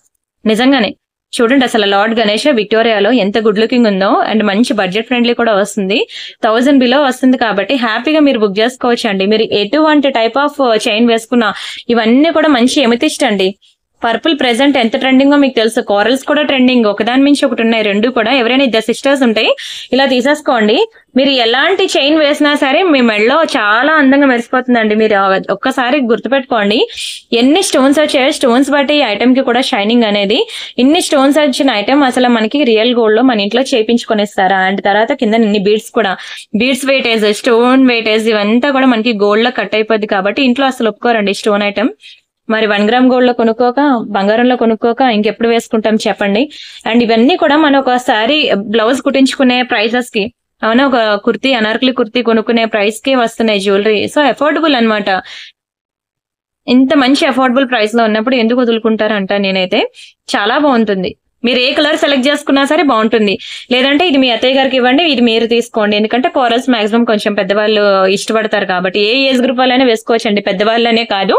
నిజంగానే. చూడండి అసలు లార్డ్ గణేష విక్టోరియాలో ఎంత గుడ్ లుకింగ్ ఉందో. అండ్ మంచి బడ్జెట్ ఫ్రెండ్లీ కూడా వస్తుంది, 1000 బిలో వస్తుంది. కాబట్టి హ్యాపీగా మీరు బుక్ చేసుకోవచ్చు అండి. మీరు ఎటువంటి టైప్ ఆఫ్ చైన్ వేసుకున్నా ఇవన్నీ కూడా మంచి ఎమితిస్ట్ అండి. పర్పుల్ ప్రెసెంట్ ఎంత ట్రెండింగో మీకు తెలుసు, కోరల్స్ కూడా ట్రెండింగ్, ఒకదాని మించి ఒకటి ఉన్నాయి రెండు కూడా. ఎవరైనా ఇద్దరు సిస్టర్స్ ఉంటాయి, ఇలా తీసేసుకోండి. మీరు ఎలాంటి చైన్ వేసినా సరే మీ మెడలో చాలా అందంగా మెరిసిపోతుందండి. మీరు ఒక్కసారి గుర్తుపెట్టుకోండి, ఎన్ని స్టోన్స్ వచ్చాయో స్టోన్స్ బట్టి ఈ ఐటమ్ కి కూడా షైనింగ్ అనేది. ఇన్ని స్టోన్స్ వచ్చిన ఐటమ్ అసలు మనకి రియల్ గోల్డ్ లో మన ఇంట్లో చేయించుకొనిస్తారా. అండ్ తర్వాత కింద ఇన్ని బీడ్స్ కూడా, బీడ్స్ వెయిటేజ్, స్టోన్ వెయిటేజ్ ఇవంతా కూడా మనకి గోల్డ్ లో కట్ అయిపోద్ది. కాబట్టి ఇంట్లో అసలు ఒప్పుకోరండి స్టోన్ ఐటమ్. మరి 1 గ్రామ్ గోల్డ్ లో కొనుక్కోక, బంగారంలో కొనుక్కోక ఇంకెప్పుడు వేసుకుంటాం చెప్పండి. అండ్ ఇవన్నీ కూడా మనం ఒకసారి బ్లౌజ్ కుట్టించుకునే ప్రైసెస్ కి, అవునా, ఒక కుర్తీ, అనార్కలి కుర్తీ కొనుక్కునే ప్రైస్ కి వస్తున్నాయి జ్యువెలరీ. సో అఫోర్డబుల్ అన్నమాట. ఇంత మంచి అఫోర్డబుల్ ప్రైస్ లో ఉన్నప్పుడు ఎందుకు వదులుకుంటారంట నేనైతే. చాలా బాగుంటుంది. మీరు ఏ కలర్ సెలెక్ట్ చేసుకున్నా సరే బాగుంటుంది. లేదంటే ఇది మీ అత్తయ్య గారికి ఇవ్వండి, ఇది మీరు తీసుకోండి. ఎందుకంటే కోరల్స్ మాక్సిమం కొంచెం పెద్దవాళ్ళు ఇష్టపడతారు కాబట్టి, ఏ ఏజ్ గ్రూప్ వాళ్ళైనా వేసుకోవచ్చండి, పెద్దవాళ్ళనే కాదు.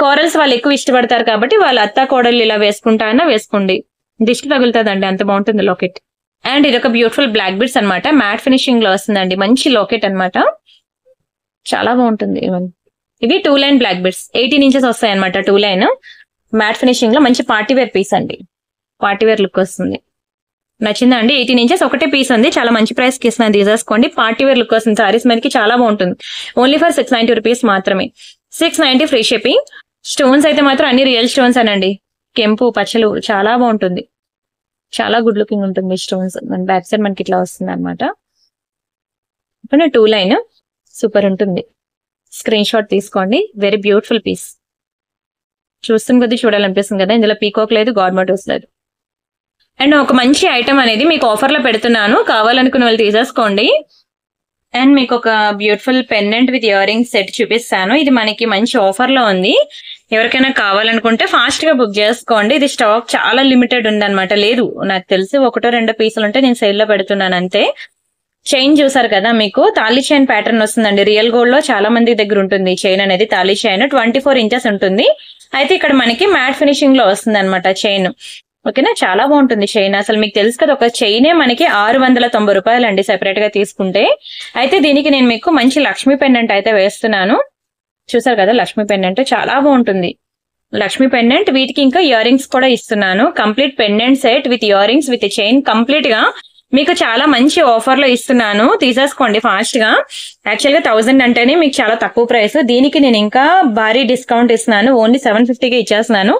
కోరల్స్ వాళ్ళు ఎక్కువ ఇష్టపడతారు కాబట్టి వాళ్ళ అత్త కోడళ్ళు ఇలా వేసుకుంటా అన్నా వేసుకోండి, దిష్టి తగులుతుందండి, అంత బాగుంటుంది లాకెట్. అండ్ ఇది ఒక బ్యూటిఫుల్ బ్లాక్ బీడ్స్ అనమాట, మ్యాట్ ఫినిషింగ్ లో వస్తుందండి, మంచి లాకెట్ అనమాట, చాలా బాగుంటుంది. ఇవి 2 లైన్ బ్లాక్ బీడ్స్, 18 inches వస్తాయి అనమాట, 2 లైన్ మ్యాట్ ఫినిషింగ్ లో. మంచి పార్టీ వేర్ పీస్ అండి, పార్టీ వేర్ లుక్ వస్తుంది. నచ్చిందా అండి? 18 inches ఒకటే పీస్ ఉంది, చాలా మంచి ప్రైస్ కి ఇస్తున్నాను, తీసేసుకోండి. పార్టీ వేర్ లుక్ వస్తుంది, సారీస్ మీదకి చాలా బాగుంటుంది. ఓన్లీ ఫర్ 690 రూపీస్ మాత్రమే, 690 ఫ్రీ షిప్పింగ్. స్టోన్స్ అయితే మాత్రం అన్ని రియల్ స్టోన్స్ అనండి, కెంపు పచ్చలు, చాలా బాగుంటుంది, చాలా గుడ్ లుకింగ్ ఉంటుంది స్టోన్స్. బ్యాక్ సైడ్ మనకి ఇట్లా వస్తుంది అనమాట. 2 లైన్ సూపర్ ఉంటుంది, స్క్రీన్ షాట్ తీసుకోండి. వెరీ బ్యూటిఫుల్ పీస్, చూస్తుంది కొద్ది చూడాలనిపిస్తుంది కదా. ఇందులో పీకాక్ లేదు, గాడ్ మోటివ్స్ లేదు. అండ్ ఒక మంచి ఐటమ్ అనేది మీకు ఆఫర్ లో పెడుతున్నాను, కావాలనుకున్న వాళ్ళు తీసేసుకోండి. అండ్ మీకు ఒక beautiful pendant with ear rings set చూపిస్తాను. ఇది మనకి మంచి ఆఫర్ లో ఉంది, ఎవరికైనా కావాలనుకుంటే ఫాస్ట్ గా బుక్ చేసుకోండి. ఇది స్టాక్ చాలా లిమిటెడ్ ఉందన్నమాట. లేదు, నాకు తెలిసి 1-2 పీసులు ఉంటే నేను సేల్ లో పెడుతున్నాను అంతే. చైన్ చూసారు కదా, మీకు తాళీ చైన్ ప్యాటర్న్ వస్తుందండి. రియల్ గోల్డ్ లో చాలా మంది దగ్గర ఉంటుంది చైన్ అనేది, తాళీ చైన్ 24 inches ఉంటుంది. అయితే ఇక్కడ మనకి మ్యాట్ ఫినిషింగ్ లో వస్తుంది అనమాట చైన్. ఓకేనా, చాలా బాగుంటుంది చైన్. అసలు మీకు తెలుసు కదా, ఒక చైనే మనకి 690 రూపాయలు అండి సెపరేట్ గా తీసుకుంటే. అయితే దీనికి నేను మీకు మంచి లక్ష్మీ పెండెంట్ అయితే వేస్తున్నాను. చూసారు కదా లక్ష్మీ పెండెంట్ చాలా బాగుంటుంది. లక్ష్మీ పెండెంట్, వీటికి ఇంకా ఇయర్ రింగ్స్ కూడా ఇస్తున్నాను. Complete pendant set with ear rings with chain complete గా మీకు చాలా మంచి ఆఫర్ లో ఇస్తున్నాను. తీసేసుకోండి ఫాస్ట్ గా. యాక్చువల్ గా 1000 అంటేనే మీకు చాలా తక్కువ ప్రైస్. దీనికి నేను ఇంకా భారీ డిస్కౌంట్ ఇస్తున్నాను. ఓన్లీ 750కి ఇచ్చేస్తున్నాను.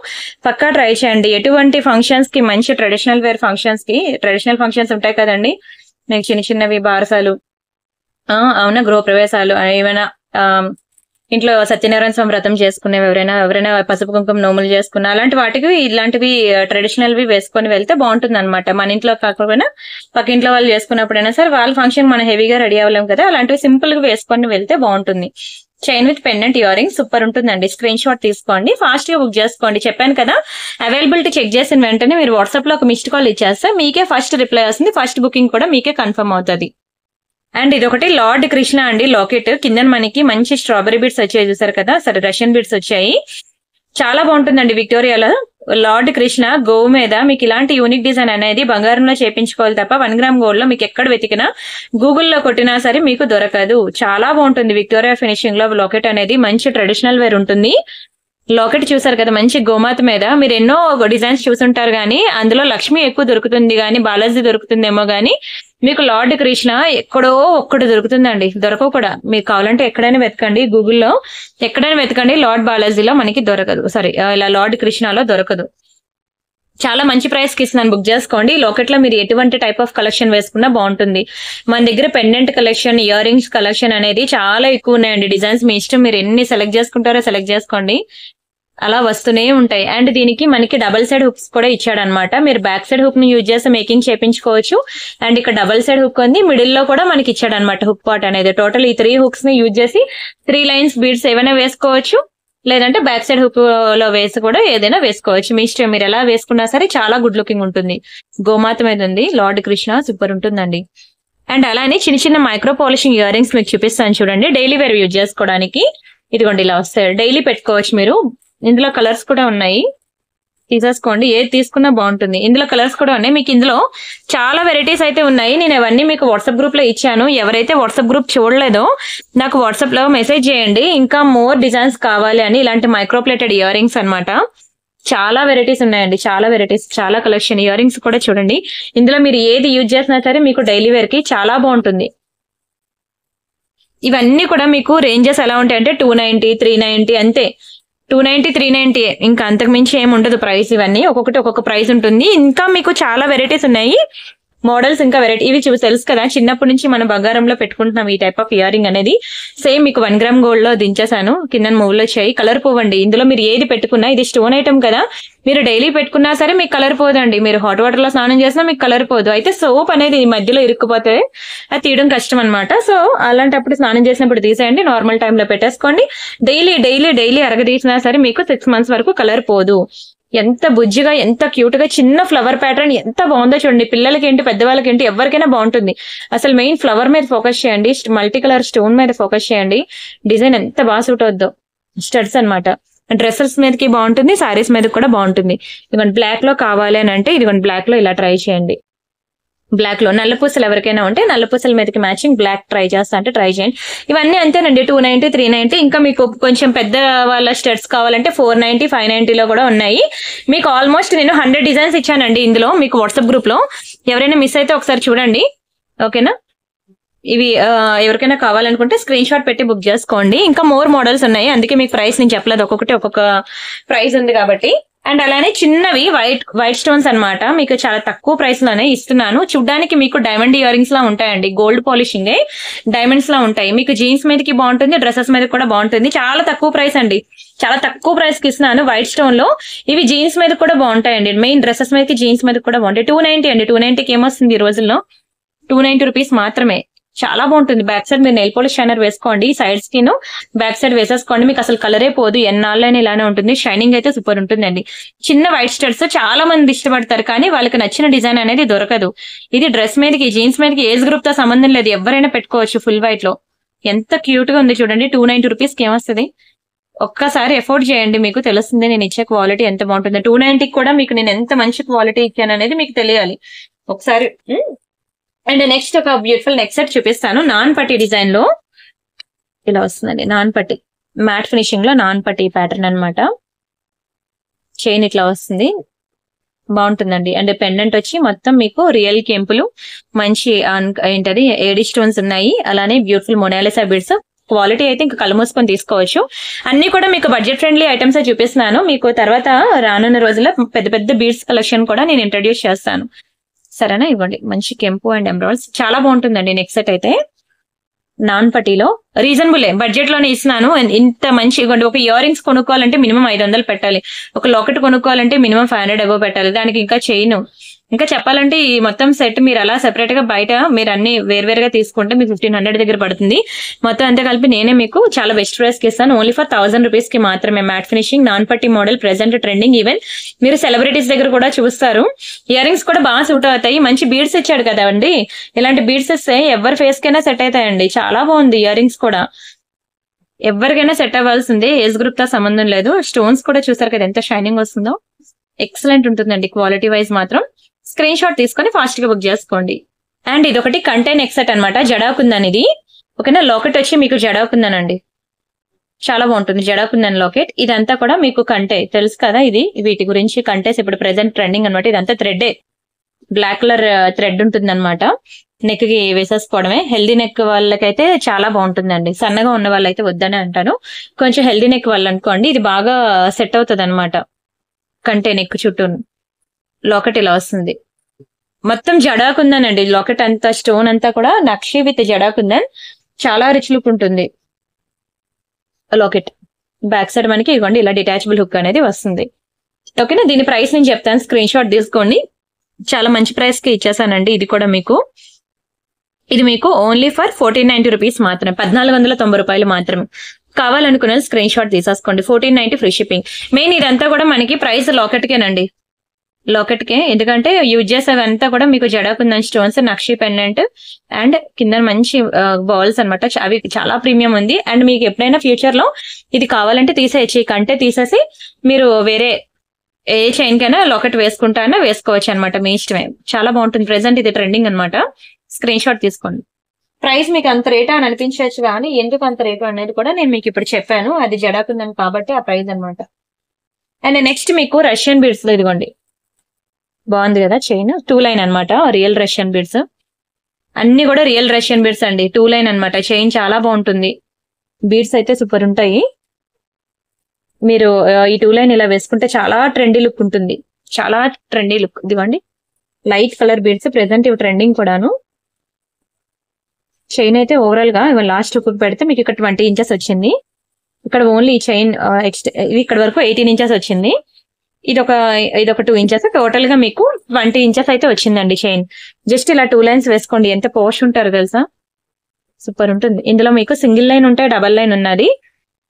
పక్కా ట్రై చేయండి. ఎటువంటి ఫంక్షన్స్ కి, మంచి ట్రెడిషనల్ వేర్ ఫంక్షన్స్ కి, ట్రెడిషనల్ ఫంక్షన్స్ ఉంటాయి కదండి మీకు చిన్న చిన్నవి బారసాలు, అవునా గృహప్రవేశాలు, ఏమైనా ఇంట్లో సత్యనారాయణ స్వామి వ్రతం చేసుకునేవి, ఎవరైనా పసుపు కుంకుమ నోములు చేసుకున్న అలాంటి వాటికి ఇలాంటివి ట్రెడిషనల్ వి వేసుకొని వెళ్తే బాగుంటుంది అనమాట. మన ఇంట్లో కాకపోయినా పక్క ఇంట్లో వాళ్ళు చేసుకున్నప్పుడైనా సరే వాళ్ళ ఫంక్షన్ మనం హెవీగా రెడీ అవ్వలేం కదా, అలాంటివి సింపుల్ గా వేసుకొని వెళ్తే బాగుంటుంది. Chain with pendant ear ring super ఉంటుందండి. స్క్రీన్ షాట్ తీసుకోండి, ఫాస్ట్ గా బుక్ చేసుకోండి. చెప్పాను కదా అవైలబిలిటీ చెక్ చేసిన వెంటనే మీరు వాట్సాప్ లో ఒక మిస్డ్ కాల్ ఇచ్చేస్తే మీకే ఫస్ట్ రిప్లై వస్తుంది. ఫస్ట్ బుకింగ్ కూడా మీకే కన్ఫర్మ్ అవుతుంది. అండ్ ఇది ఒకటి లార్డ్ కృష్ణ అండి లాకెట్. కింద మనకి మంచి స్ట్రాబెరీ బీడ్స్ వచ్చాయి చూసారు కదా, సరే రష్యన్ బీడ్స్ వచ్చాయి. చాలా బాగుంటుందండి. విక్టోరియాలో లార్డ్ కృష్ణ గోవు మీద మీకు ఇలాంటి యూనిక్ డిజైన్ అనేది బంగారంలో చేపించుకోవాలి తప్ప 1 గ్రామ్ గోల్డ్ లో మీకు ఎక్కడ వెతికినా గూగుల్లో కొట్టినా సరే మీకు దొరకదు. చాలా బాగుంటుంది. విక్టోరియా ఫినిషింగ్ లో లాకెట్ అనేది మంచి ట్రెడిషనల్ వేర్ ఉంటుంది. లాకెట్ చూసారు కదా మంచి గోమాత మీద. మీరు ఎన్నో డిజైన్స్ చూసుంటారు కానీ అందులో లక్ష్మి ఎక్కువ దొరుకుతుంది కానీ బాలాజీ దొరుకుతుందేమో గానీ మీకు లార్డ్ కృష్ణ ఎక్కడో ఒక్కటి దొరుకుతుందండి. దొరకవు కూడా. మీకు కావాలంటే ఎక్కడైనా వెతకండి, గూగుల్లో ఎక్కడైనా వెతకండి, లార్డ్ బాలాజీలో మనకి దొరకదు. సారీ, ఇలా లార్డ్ కృష్ణలో దొరకదు. చాలా మంచి ప్రైస్ కి ఇస్తున్నాను, బుక్ చేసుకోండి. లాకెట్ లో మీరు ఎటువంటి టైప్ ఆఫ్ కలెక్షన్ వేసుకున్నా బాగుంటుంది. మన దగ్గర pendant collection, ear rings collection అనేది చాలా ఎక్కువ ఉన్నాయండి. డిజైన్స్ మీ ఇష్టం, మీరు ఎన్ని సెలెక్ట్ చేసుకుంటారో సెలెక్ట్ చేసుకోండి, అలా వస్తూనే ఉంటాయి. అండ్ దీనికి మనకి డబల్ సైడ్ హుక్స్ కూడా ఇచ్చాడనమాట. మీరు బ్యాక్ సైడ్ హుక్ ని యూజ్ చేసి మేకింగ్ చేయించుకోవచ్చు. అండ్ ఇక్కడ డబల్ సైడ్ హుక్ ఉంది, మిడిల్ లో కూడా మనకి ఇచ్చాడనమాట హుక్ పార్ట్ అనేది. టోటల్ ఈ 3 హుక్స్ ని యూజ్ చేసి 3 లైన్స్ బీడ్స్ ఏమైనా వేసుకోవచ్చు, లేదంటే బ్యాక్ సైడ్ హుక్ లో వేసి కూడా ఏదైనా వేసుకోవచ్చు. మీ ఇష్టం, మీరు ఎలా వేసుకున్నా సరే చాలా గుడ్ లుకింగ్ ఉంటుంది. గోమాత మీద ఉంది లార్డ్ కృష్ణ, సూపర్ ఉంటుందండి. అండ్ అలానే చిన్న చిన్న మైక్రో పాలిషింగ్ ఇయర్ రింగ్స్ మీకు చూపిస్తాను చూడండి, డైలీ వేర్ యూజ్ చేసుకోవడానికి. ఇదిగోండి ఇలా వస్తాయి, డైలీ పెట్టుకోవచ్చు మీరు. ఇందులో కలర్స్ కూడా ఉన్నాయి, తీసేసుకోండి. ఏది తీసుకున్నా బాగుంటుంది. ఇందులో కలర్స్ కూడా ఉన్నాయి. మీకు ఇందులో చాలా వెరైటీస్ అయితే ఉన్నాయి. నేను అవన్నీ మీకు వాట్సాప్ గ్రూప్ లో ఇచ్చాను. ఎవరైతే వాట్సాప్ గ్రూప్ చూడలేదో నాకు వాట్సాప్ లో మెసేజ్ చేయండి, ఇంకా మోర్ డిజైన్స్ కావాలి అని. ఇలాంటి మైక్రోప్లేటెడ్ ఇయర్ రింగ్స్ అనమాట. చాలా వెరైటీస్ ఉన్నాయండి, చాలా వెరైటీస్, చాలా కలెక్షన్. ఇయర్ రింగ్స్ కూడా చూడండి. ఇందులో మీరు ఏది యూజ్ చేసినా సరే మీకు డైలీ వేర్ కి చాలా బాగుంటుంది. ఇవన్నీ కూడా మీకు రేంజెస్ ఎలా ఉంటాయంటే 290, 390 అంతే. 290, 390, ఇంకా అంతకు మించి ఏమి ఉండదు ప్రైస్. ఇవన్నీ ఒక్కొక్కటి ఒక్కొక్క ప్రైస్ ఉంటుంది. ఇంకా మీకు చాలా వెరైటీస్ ఉన్నాయి, మోడల్స్ ఇంకా వెరైటీ. ఇవి తెలుసు కదా, చిన్నప్పటి నుంచి మనం బంగారంలో పెట్టుకుంటున్నాం ఈ టైప్ ఆఫ్ ఇయర్ రింగ్ అనేది. సేమ్ మీకు 1 గ్రామ్ గోల్డ్ లో దించేసాను. కింద మూవ్లో వచ్చాయి. కలర్ పోవండి. ఇందులో మీరు ఏది పెట్టుకున్నా, ఇది స్టోన్ ఐటమ్ కదా, మీరు డైలీ పెట్టుకున్నా సరే మీకు కలర్ పోదండి. మీరు హాట్ వాటర్ లో స్నానం చేసినా మీకు కలర్ పోదు. అయితే సోప్ అనేది ఈ మధ్యలో ఇరుక్కుపోతే అది తీయడం కష్టం అనమాట. సో అలాంటప్పుడు స్నానం చేసినప్పుడు తీసేయండి, నార్మల్ టైమ్ లో పెట్టేసుకోండి. డైలీ అరగదీసినా సరే మీకు 6 months వరకు కలర్ పోదు. ఎంత బుజ్జిగా, ఎంత క్యూట్ గా, చిన్న ఫ్లవర్ ప్యాటర్న్ ఎంత బాగుందో చూడండి. పిల్లలకి ఏంటి, పెద్దవాళ్ళకి ఏంటి, ఎవరికైనా బాగుంటుంది. అసలు మెయిన్ ఫ్లవర్ మీద ఫోకస్ చేయండి, మల్టీ కలర్ స్టోన్ మీద ఫోకస్ చేయండి. డిజైన్ ఎంత బాగా సూట్ అవుద్దో. స్టడ్స్ అనమాట. డ్రెస్సెస్ మీదకి బాగుంటుంది, సారీస్ మీద కూడా బాగుంటుంది. ఇదిగోండి బ్లాక్ లో కావాలి అని అంటే ఇదిగోండి బ్లాక్ లో ఇలా ట్రై చేయండి. బ్లాక్ లో నల్ల పూసలు ఎవరికైనా ఉంటే నల్ల పూసల మీదకి మ్యాచింగ్ బ్లాక్ ట్రై చేస్తా అంటే ట్రై చేయండి. ఇవన్నీ అంతేనండి, 290, 390. ఇంకా మీకు కొంచెం పెద్ద వాళ్ళ స్టడ్స్ కావాలంటే 490, 590 లో కూడా ఉన్నాయి. మీకు ఆల్మోస్ట్ నేను 100 డిజైన్స్ ఇచ్చానండి ఇందులో. మీకు వాట్సాప్ గ్రూప్ లో ఎవరైనా మిస్ అయితే ఒకసారి చూడండి, ఓకేనా. ఇవి ఎవరికైనా కావాలనుకుంటే స్క్రీన్ షాట్ పెట్టి బుక్ చేసుకోండి. ఇంకా మోర్ మోడల్స్ ఉన్నాయి, అందుకే మీకు ప్రైస్ నేను చెప్పలేదు, ఒక్కొక్కటి ఒక్కొక్క ప్రైస్ ఉంది కాబట్టి. అండ్ అలానే చిన్నవి వైట్ స్టోన్స్ అన్నమాట, మీకు చాలా తక్కువ ప్రైస్ లోనే ఇస్తున్నాను. చూడ్డానికి మీకు డైమండ్ ఇయర్ రింగ్స్ లా ఉంటాయండి, గోల్డ్ పాలిషింగ్ డైమండ్స్ లా ఉంటాయి. మీకు జీన్స్ మీదకి బాగుంటుంది, డ్రెస్సెస్ మీద కూడా బాగుంటుంది. చాలా తక్కువ ప్రైస్ అండి, చాలా తక్కువ ప్రైస్ కి ఇస్తున్నాను. వైట్ స్టోన్ లో ఇవి జీన్స్ మీద కూడా బాగుంటాయండి. మెయిన్ డ్రెస్సెస్ మీదకి, జీన్స్ మీద కూడా బాగుంటాయి. 290 అండి. 290కి ఏమొస్తుంది ఈ రోజుల్లో, 290 రూపీస్ మాత్రమే. చాలా బాగుంటుంది. బ్యాక్ సైడ్ మీరు నెయిల్ పాలిష్ షైనర్ వేసుకోండి, సైడ్స్ కి బ్యాక్ సైడ్ వేసేసుకోండి. మీకు అసలు కలరే పోదు, ఎన్నాళ్ళైనా ఇలానే ఉంటుంది. షైనింగ్ అయితే సూపర్ ఉంటుందండి. చిన్న వైట్ స్టడ్స్ చాలా మంది ఇష్టపడతారు, కానీ వాళ్ళకి నచ్చిన డిజైన్ అనేది దొరకదు. ఇది డ్రెస్ మీదకి, జీన్స్ మీదకి, ఏజ్ గ్రూప్ తో సంబంధం లేదు, ఎవరైనా పెట్టుకోవచ్చు. ఫుల్ వైట్ లో ఎంత క్యూట్ గా ఉంది చూడండి. 290 రూపీస్ కి ఏమొస్తుంది, ఒక్కసారి ఎఫోర్డ్ చేయండి, మీకు తెలుస్తుంది నేను ఇచ్చే క్వాలిటీ ఎంత బాగుంటుంది. 290కి కూడా మీకు నేను ఎంత మంచి క్వాలిటీ ఇచ్చాను అనేది మీకు తెలియాలి ఒకసారి. అండ్ నెక్స్ట్ ఒక బ్యూటిఫుల్ నెక్ సెట్ చూపిస్తాను. నాన్ పట్టి డిజైన్ లో ఇలా వస్తుందండి. నాన్ పట్టి మ్యాట్ ఫినిషింగ్ లో నాన్ పట్టి ప్యాటర్న్ అన్నమాట. చైన్ ఇట్లా వస్తుంది, బాగుంటుందండి. అండ్ పెండెంట్ వచ్చి మొత్తం మీకు రియల్ కెంపులు, మంచి ఏంటది ఏడి స్టోన్స్ ఉన్నాయి. అలానే బ్యూటిఫుల్ మొనాలిసా బీడ్స్. క్వాలిటీ అయితే ఇంకా కళ్ళు మూసుకొని తీసుకోవచ్చు. అన్ని కూడా మీకు బడ్జెట్ ఫ్రెండ్లీ ఐటమ్స్ చూపిస్తున్నాను. మీకు తర్వాత రానున్న రోజుల్లో పెద్ద పెద్ద బీడ్స్ కలెక్షన్ కూడా నేను ఇంట్రడ్యూస్ చేస్తాను, సరేనా? ఇవ్వండి, మంచి కెంపు అండ్ ఎమరాల్డ్స్ చాలా బాగుంటుందండి. నెక్స్ట్ సెట్ అయితే నాన్ పట్టీలో రీజనబుల్ బడ్జెట్ లోనే ఇస్తున్నాను. ఇంత మంచి ఒక ఇయర్ రింగ్స్ కొనుక్కోవాలంటే మినిమం 500 పెట్టాలి. ఒక లాకెట్ కొనుక్కోవాలంటే మినిమం 500 అబో పెట్టాలి. దానికి ఇంకా చైన్, ఇంకా చెప్పాలంటే ఈ మొత్తం సెట్ మీరు అలా సెపరేట్ గా బయట మీరు అన్ని వేరువేరుగా తీసుకుంటే మీకు 1500 దగ్గర పడుతుంది. మొత్తం అంతా కలిపి నేనే మీకు చాలా బెస్ట్ ప్రైస్ కి ఇస్తాను. ఓన్లీ ఫర్ 1000 రూపీస్ కి మాత్రమే. మ్యాట్ ఫినిషింగ్ నాన్ పట్టి మోడల్ ప్రెసెంట్ ట్రెండింగ్. ఈవెన్ మీరు సెలబ్రిటీస్ దగ్గర కూడా చూస్తారు. ఇయర్ రింగ్స్ కూడా బాగా సూట్ అవుతాయి. మంచి బీడ్స్ ఇచ్చాడు కదా అండి, ఇలాంటి బీడ్స్ ఇస్తే ఎవరి ఫేస్ కైనా సెట్ అవుతాయండి. చాలా బాగుంది ఇయర్ రింగ్స్ కూడా, ఎవరికైనా సెట్ అవ్వాల్సిందే, ఏజ్ గ్రూప్ తో సంబంధం లేదు. స్టోన్స్ కూడా చూసారు కదా ఎంత షైనింగ్ వస్తుందో, ఎక్సలెంట్ ఉంటుందండి క్వాలిటీ వైజ్ మాత్రం. స్క్రీన్ షాట్ తీసుకొని ఫాస్ట్ గా బుక్ చేసుకోండి. అండ్ ఇది ఒకటి కంటైన్ ఎక్సెట్ అనమాట, జడాకుందని ఇది. ఓకేనా? లాకెట్ వచ్చి మీకు జడాకుందనండి, చాలా బాగుంటుంది జడాకుందని లాకెట్. ఇదంతా కూడా మీకు కంటే తెలుసు కదా, ఇది వీటి గురించి కంటేస్ ఇప్పుడు ప్రెసెంట్ ట్రెండింగ్ అనమాట. ఇదంతా థ్రెడ్, బ్లాక్ కలర్ థ్రెడ్ ఉంటుంది అనమాట. నెక్ కి వేసేసుకోవడమే. హెల్దీ నెక్ వాళ్ళకైతే చాలా బాగుంటుందండి. సన్నగా ఉన్న వాళ్ళైతే వద్దనే అంటాను. కొంచెం హెల్దీ నెక్ వాళ్ళు అనుకోండి, ఇది బాగా సెట్ అవుతుంది అనమాట. కంటే నెక్ చుట్టూ లాకెట్ ఇలా వస్తుంది. మొత్తం జడాకుందనండి లాకెట్ అంతా, స్టోన్ అంతా కూడా నక్షి విత్ జడాకుందన్. చాలా రిచ్ లుక్ ఉంటుంది లాకెట్. బ్యాక్ సైడ్ మనకి ఇవ్వండి ఇలా డిటాచబుల్ హుక్ అనేది వస్తుంది. ఓకేనా? దీని ప్రైస్ నేను చెప్తాను, స్క్రీన్ షాట్ తీసుకోండి. చాలా మంచి ప్రైస్ కి ఇచ్చేసానండి. ఇది కూడా మీకు, ఇది మీకు ఓన్లీ ఫర్ 1490 రూపీస్ మాత్రమే, 1490 రూపాయలు మాత్రమే. కావాలనుకున్న స్క్రీన్ షాట్ తీసేసుకోండి. 1490 ఫ్రీ షిప్పింగ్. మెయిన్ ఇదంతా కూడా మనకి ప్రైస్ లాకెట్ కేనండి, లాకెట్ కే. ఎందుకంటే యూజ్ చేసేవంతా కూడా మీకు జడాకుందని స్టోన్స్, నక్షి పెండెంట్ అండ్ కింద మంచి బాల్స్ అనమాట. అవి చాలా ప్రీమియం ఉంది. అండ్ మీకు ఎప్పుడైనా ఫ్యూచర్ లో ఇది కావాలంటే తీసేయచ్చు. ఈ కంటే తీసేసి మీరు వేరే ఏ చైన్ కైనా లాకెట్ వేసుకుంటానో వేసుకోవచ్చు అనమాట, మీ ఇష్టమే. చాలా బాగుంటుంది. ప్రెసెంట్ ఇది ట్రెండింగ్ అనమాట. స్క్రీన్ షాట్ తీసుకోండి. ప్రైస్ మీకు అంత రేటా అని అనిపించవచ్చు, కానీ ఎందుకు అంత రేటు అనేది కూడా నేను మీకు ఇప్పుడు చెప్పాను. అది జడాకుందని కాబట్టి ఆ ప్రైస్ అనమాట. అండ్ నెక్స్ట్ మీకు రష్యన్ బీడ్స్ లో ఇదిగోండి, బాగుంది కదా చైన్. 2 లైన్ అనమాట, రియల్ రష్యన్ బీడ్స్. అన్ని కూడా రియల్ రష్యన్ బీడ్స్ అండి. 2 లైన్ అనమాట. చైన్ చాలా బాగుంటుంది. బీడ్స్ అయితే సూపర్ ఉంటాయి. మీరు ఈ 2 లైన్ ఇలా వేసుకుంటే చాలా ట్రెండీ లుక్ ఉంటుంది, చాలా ట్రెండీ లుక్. ఇదిగోండి లైట్ కలర్ బీడ్స్, ప్రెసెంట్ ఇవి ట్రెండింగ్ కూడాను. చైన్ అయితే ఓవరాల్ గా లాస్ట్ హుక్ పెడితే మీకు ఇక్కడ 20 ఇంచెస్ వచ్చింది. ఇక్కడ ఓన్లీ చైన్ ఇక్కడ వరకు 18 ఇంచెస్ వచ్చింది. ఇదొక 2 ఇంచెస్, టోటల్ గా మీకు 20 ఇంచెస్ అయితే వచ్చిందండి చైన్. జస్ట్ ఇలా 2 లైన్స్ వేసుకోండి, ఎంత పోష్ ఉంటారు తెలుసా, సూపర్ ఉంటుంది. ఇందులో మీకు సింగిల్ లైన్ ఉంటే డబల్ లైన్ ఉన్నది.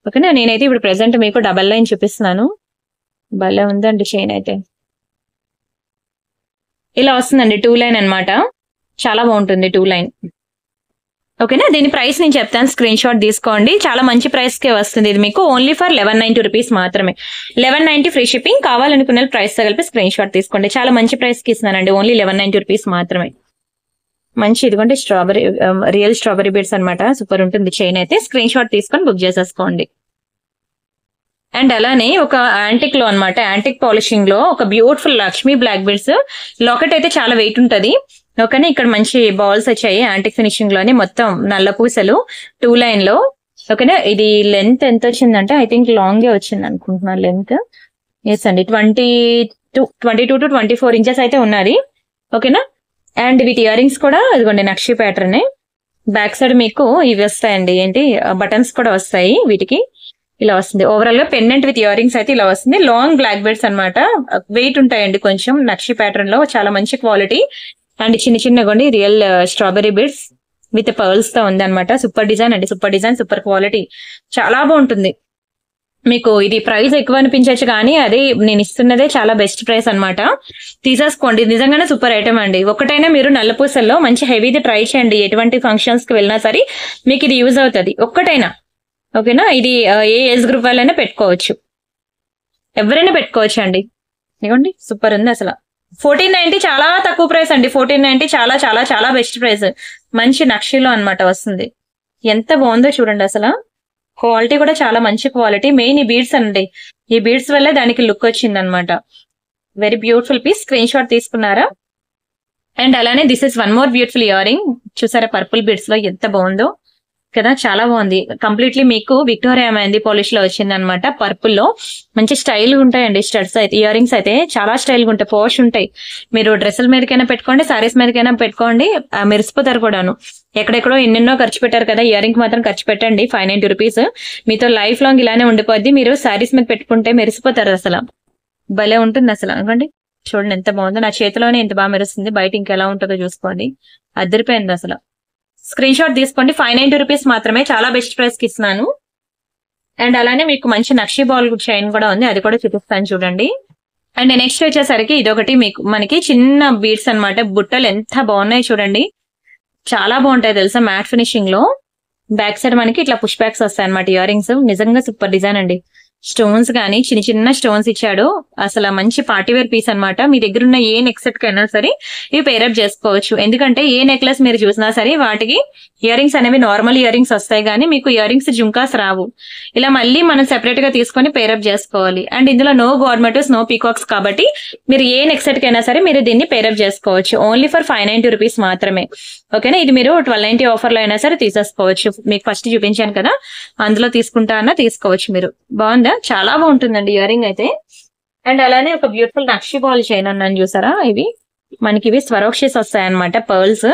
ఓకేనా? నేనైతే ఇప్పుడు ప్రెసెంట్ మీకు డబల్ లైన్ చూపిస్తున్నాను. భలే ఉందండి చైన్ అయితే. ఇలా వస్తుందండి 2 లైన్ అనమాట, చాలా బాగుంటుంది 2 లైన్. ఓకేనా? దీని ప్రైస్ నేను చెప్తాను, స్క్రీన్ షాట్ తీసుకోండి. చాలా మంచి ప్రైస్ కే వస్తుంది. ఇది మీకు ఓన్లీ ఫర్ 1190 రూపీస్ మాత్రమే. 1190 ఫ్రీ షిప్పింగ్. కావాలనుకున్న ప్రైస్ తో కలిపి స్క్రీన్ షాట్ తీసుకోండి. చాలా మంచి ప్రైస్ కి ఇస్తున్నానండి, ఓన్లీ 1190 రూపీస్ మాత్రమే. మంచి ఇదిగోండి స్ట్రాబెరీ, రియల్ స్ట్రాబెరీ బీడ్స్ అనమాట. సూపర్ ఉంటుంది చైన్ అయితే. స్క్రీన్ షాట్ తీసుకొని బుక్ చేసేసుకోండి. అండ్ అలానే ఒక యాంటిక్ లో అనమాట, యాంటిక్ పాలిషింగ్ లో ఒక beautiful Lakshmi black beads. Locket అయితే చాలా వెయిట్ ఉంటది. ఓకేనా? ఇక్కడ మంచి బాల్స్ వచ్చాయి యాంటిక్ ఫినిషింగ్ లోనే, మొత్తం నల్ల పూసలు 2 లైన్ లో. ఓకేనా? ఇది లెంత్ ఎంత వచ్చిందంటే ఐ థింక్ లాంగే వచ్చింది అనుకుంటున్నాను లెంత్. ఎస్ అండి, 22 to 24 ఇంచెస్ అయితే ఉన్నది. ఓకేనా? అండ్ వీటి ఇయర్ రింగ్స్ కూడా ఇదిగోండి నక్షి ప్యాటర్న్. బ్యాక్ సైడ్ మీకు ఇవి వస్తాయండి, ఏంటి బటన్స్ కూడా వస్తాయి వీటికి. ఇలా వస్తుంది ఓవరాల్ గా పెండెంట్ విత్ ఇయర్ రింగ్స్ అయితే ఇలా వస్తుంది. లాంగ్ బ్లాక్ బెడ్స్ అనమాట, వెయిట్ ఉంటాయండి కొంచెం. నక్షి ప్యాటర్న్ లో చాలా మంచి క్వాలిటీ. అండ్ చిన్న చిన్నగోండి real strawberry beads with pearls తో ఉంది అనమాట. సూపర్ డిజైన్ అండి, సూపర్ డిజైన్, సూపర్ క్వాలిటీ, చాలా బాగుంటుంది. మీకు ఇది ప్రైస్ ఎక్కువ అనిపించవచ్చు, కానీ అదే నేను ఇస్తున్నదే చాలా బెస్ట్ ప్రైస్ అనమాట. తీసేసుకోండి, నిజంగానే సూపర్ ఐటమ్ అండి. ఒకటైనా మీరు నల్లపూసల్లో మంచి హెవీది ట్రై చేయండి. ఎటువంటి ఫంక్షన్స్ కి వెళ్ళినా సరే మీకు ఇది యూజ్ అవుతుంది ఒక్కటైనా. ఓకేనా? ఇది ఏ ఏజ్ గ్రూప్ వాళ్ళైనా పెట్టుకోవచ్చు, ఎవరైనా పెట్టుకోవచ్చు అండి. ఇదిగోండి సూపర్ ఉంది అసలు. 1490 చాలా తక్కువ ప్రైస్ అండి. 1490 చాలా చాలా చాలా బెస్ట్ ప్రైస్. మంచి నక్షిలో అన్నమాట వస్తుంది. ఎంత బాగుందో చూడండి అసలు. క్వాలిటీ కూడా చాలా మంచి క్వాలిటీ. మెయిన్ ఈ బీడ్స్ అండి, ఈ బీడ్స్ వల్లే దానికి లుక్ వచ్చింది అనమాట. Very beautiful piece. Screen shot తీసుకున్నారా? అండ్ అలానే this is one more beautiful earring. చూసారా పర్పుల్ బీడ్స్ లో ఎంత బాగుందో కదా, చాలా బాగుంది. కంప్లీట్లీ మీకు విక్టోరియా మెహందీ పాలిష్ లో వచ్చింది అనమాట. పర్పుల్ లో మంచి స్టైల్ ఉంటాయండి స్టడ్స్ అయితే. ఇయర్ రింగ్స్ అయితే చాలా స్టైల్ గా ఉంటాయి, పోష్ ఉంటాయి. మీరు డ్రెస్సుల మీదకైనా పెట్టుకోండి, సారీస్ మీదకైనా పెట్టుకోండి, మెరిసిపోతారు కూడాను. ఎక్కడెక్కడో ఎన్నెన్నో ఖర్చు పెట్టారు కదా, ఇయర్ రింగ్ మాత్రం ఖర్చు పెట్టండి. 590 రూపీస్ మీతో లైఫ్ లాంగ్ ఇలానే ఉండిపోద్ది. మీరు సారీస్ మీద పెట్టుకుంటే మెరిసిపోతారు. అసలు భలే ఉంటుంది అసలు. అనుకోండి చూడండి ఎంత బాగుందో. నా చేతిలోనే ఎంత బాగా మెరుస్తుంది, బయట ఇంకెలా ఉంటుందో చూసుకోండి. అదిరిపోయింది అసలు. స్క్రీన్ షాట్ తీసుకోండి. 590 రూపీస్ మాత్రమే, చాలా బెస్ట్ ప్రైస్ కి ఇస్తున్నాను. అండ్ అలానే మీకు మంచి నక్షి బాల్ చైన్ కూడా ఉంది, అది కూడా చూపిస్తాను చూడండి. అండ్ నెక్స్ట్ వచ్చేసరికి ఇదొకటి మీకు మనకి చిన్న బీడ్స్ అన్నమాట. బుట్టలు ఎంత బాగున్నాయి చూడండి, చాలా బాగుంటాయి తెలుసా. మ్యాట్ ఫినిషింగ్ లో బ్యాక్ సైడ్ మనకి ఇట్లా పుష్ బ్యాక్స్ వస్తాయి అనమాట. ఇయర్ రింగ్స్ నిజంగా సూపర్ డిజైన్ అండి. స్టోన్స్ గానీ చిన్న చిన్న స్టోన్స్ ఇచ్చాడు. అసలు మంచి పార్టీవేర్ పీస్ అన్నమాట. మీ దగ్గర ఉన్న ఏ నెక్ సెట్ కైనా సరే ఇవి పేరప్ చేసుకోవచ్చు. ఎందుకంటే ఏ నెక్లెస్ మీరు చూసినా సరే వాటికి ఇయర్ రింగ్స్ అనేవి నార్మల్ ఇయర్ రింగ్స్ వస్తాయి, కానీ మీకు ఇయర్ రింగ్స్ జుంకాస్ రావు. ఇలా మళ్ళీ మనం సెపరేట్ గా తీసుకొని పేరప్ చేసుకోవాలి. అండ్ ఇందులో నో గవర్నమెంట్స్, నో పీకాక్స్ కాబట్టి మీరు ఏ నెక్ సెట్ కైనా సరే మీరు దీన్ని పేరప్ చేసుకోవచ్చు. ఓన్లీ ఫర్ 590 రూపీస్ మాత్రమే. ఓకేనా, ఇది మీరు 1290 ఆఫర్ లో అయినా సరే తీసేసుకోవచ్చు. మీకు ఫస్ట్ చూపించాను కదా, అందులో తీసుకుంటా అన్నా తీసుకోవచ్చు మీరు. బాగుందా? చాలా బాగుంటుందండి ఇయర్ రింగ్ అయితే. అండ్ అలానే ఒక బ్యూటిఫుల్ నక్షి బాల్ చైన్ అన్నాను చూసారా, ఇవి మనకి ఇవి స్వరోక్షిస్ వస్తాయి అనమాట. పర్ల్స్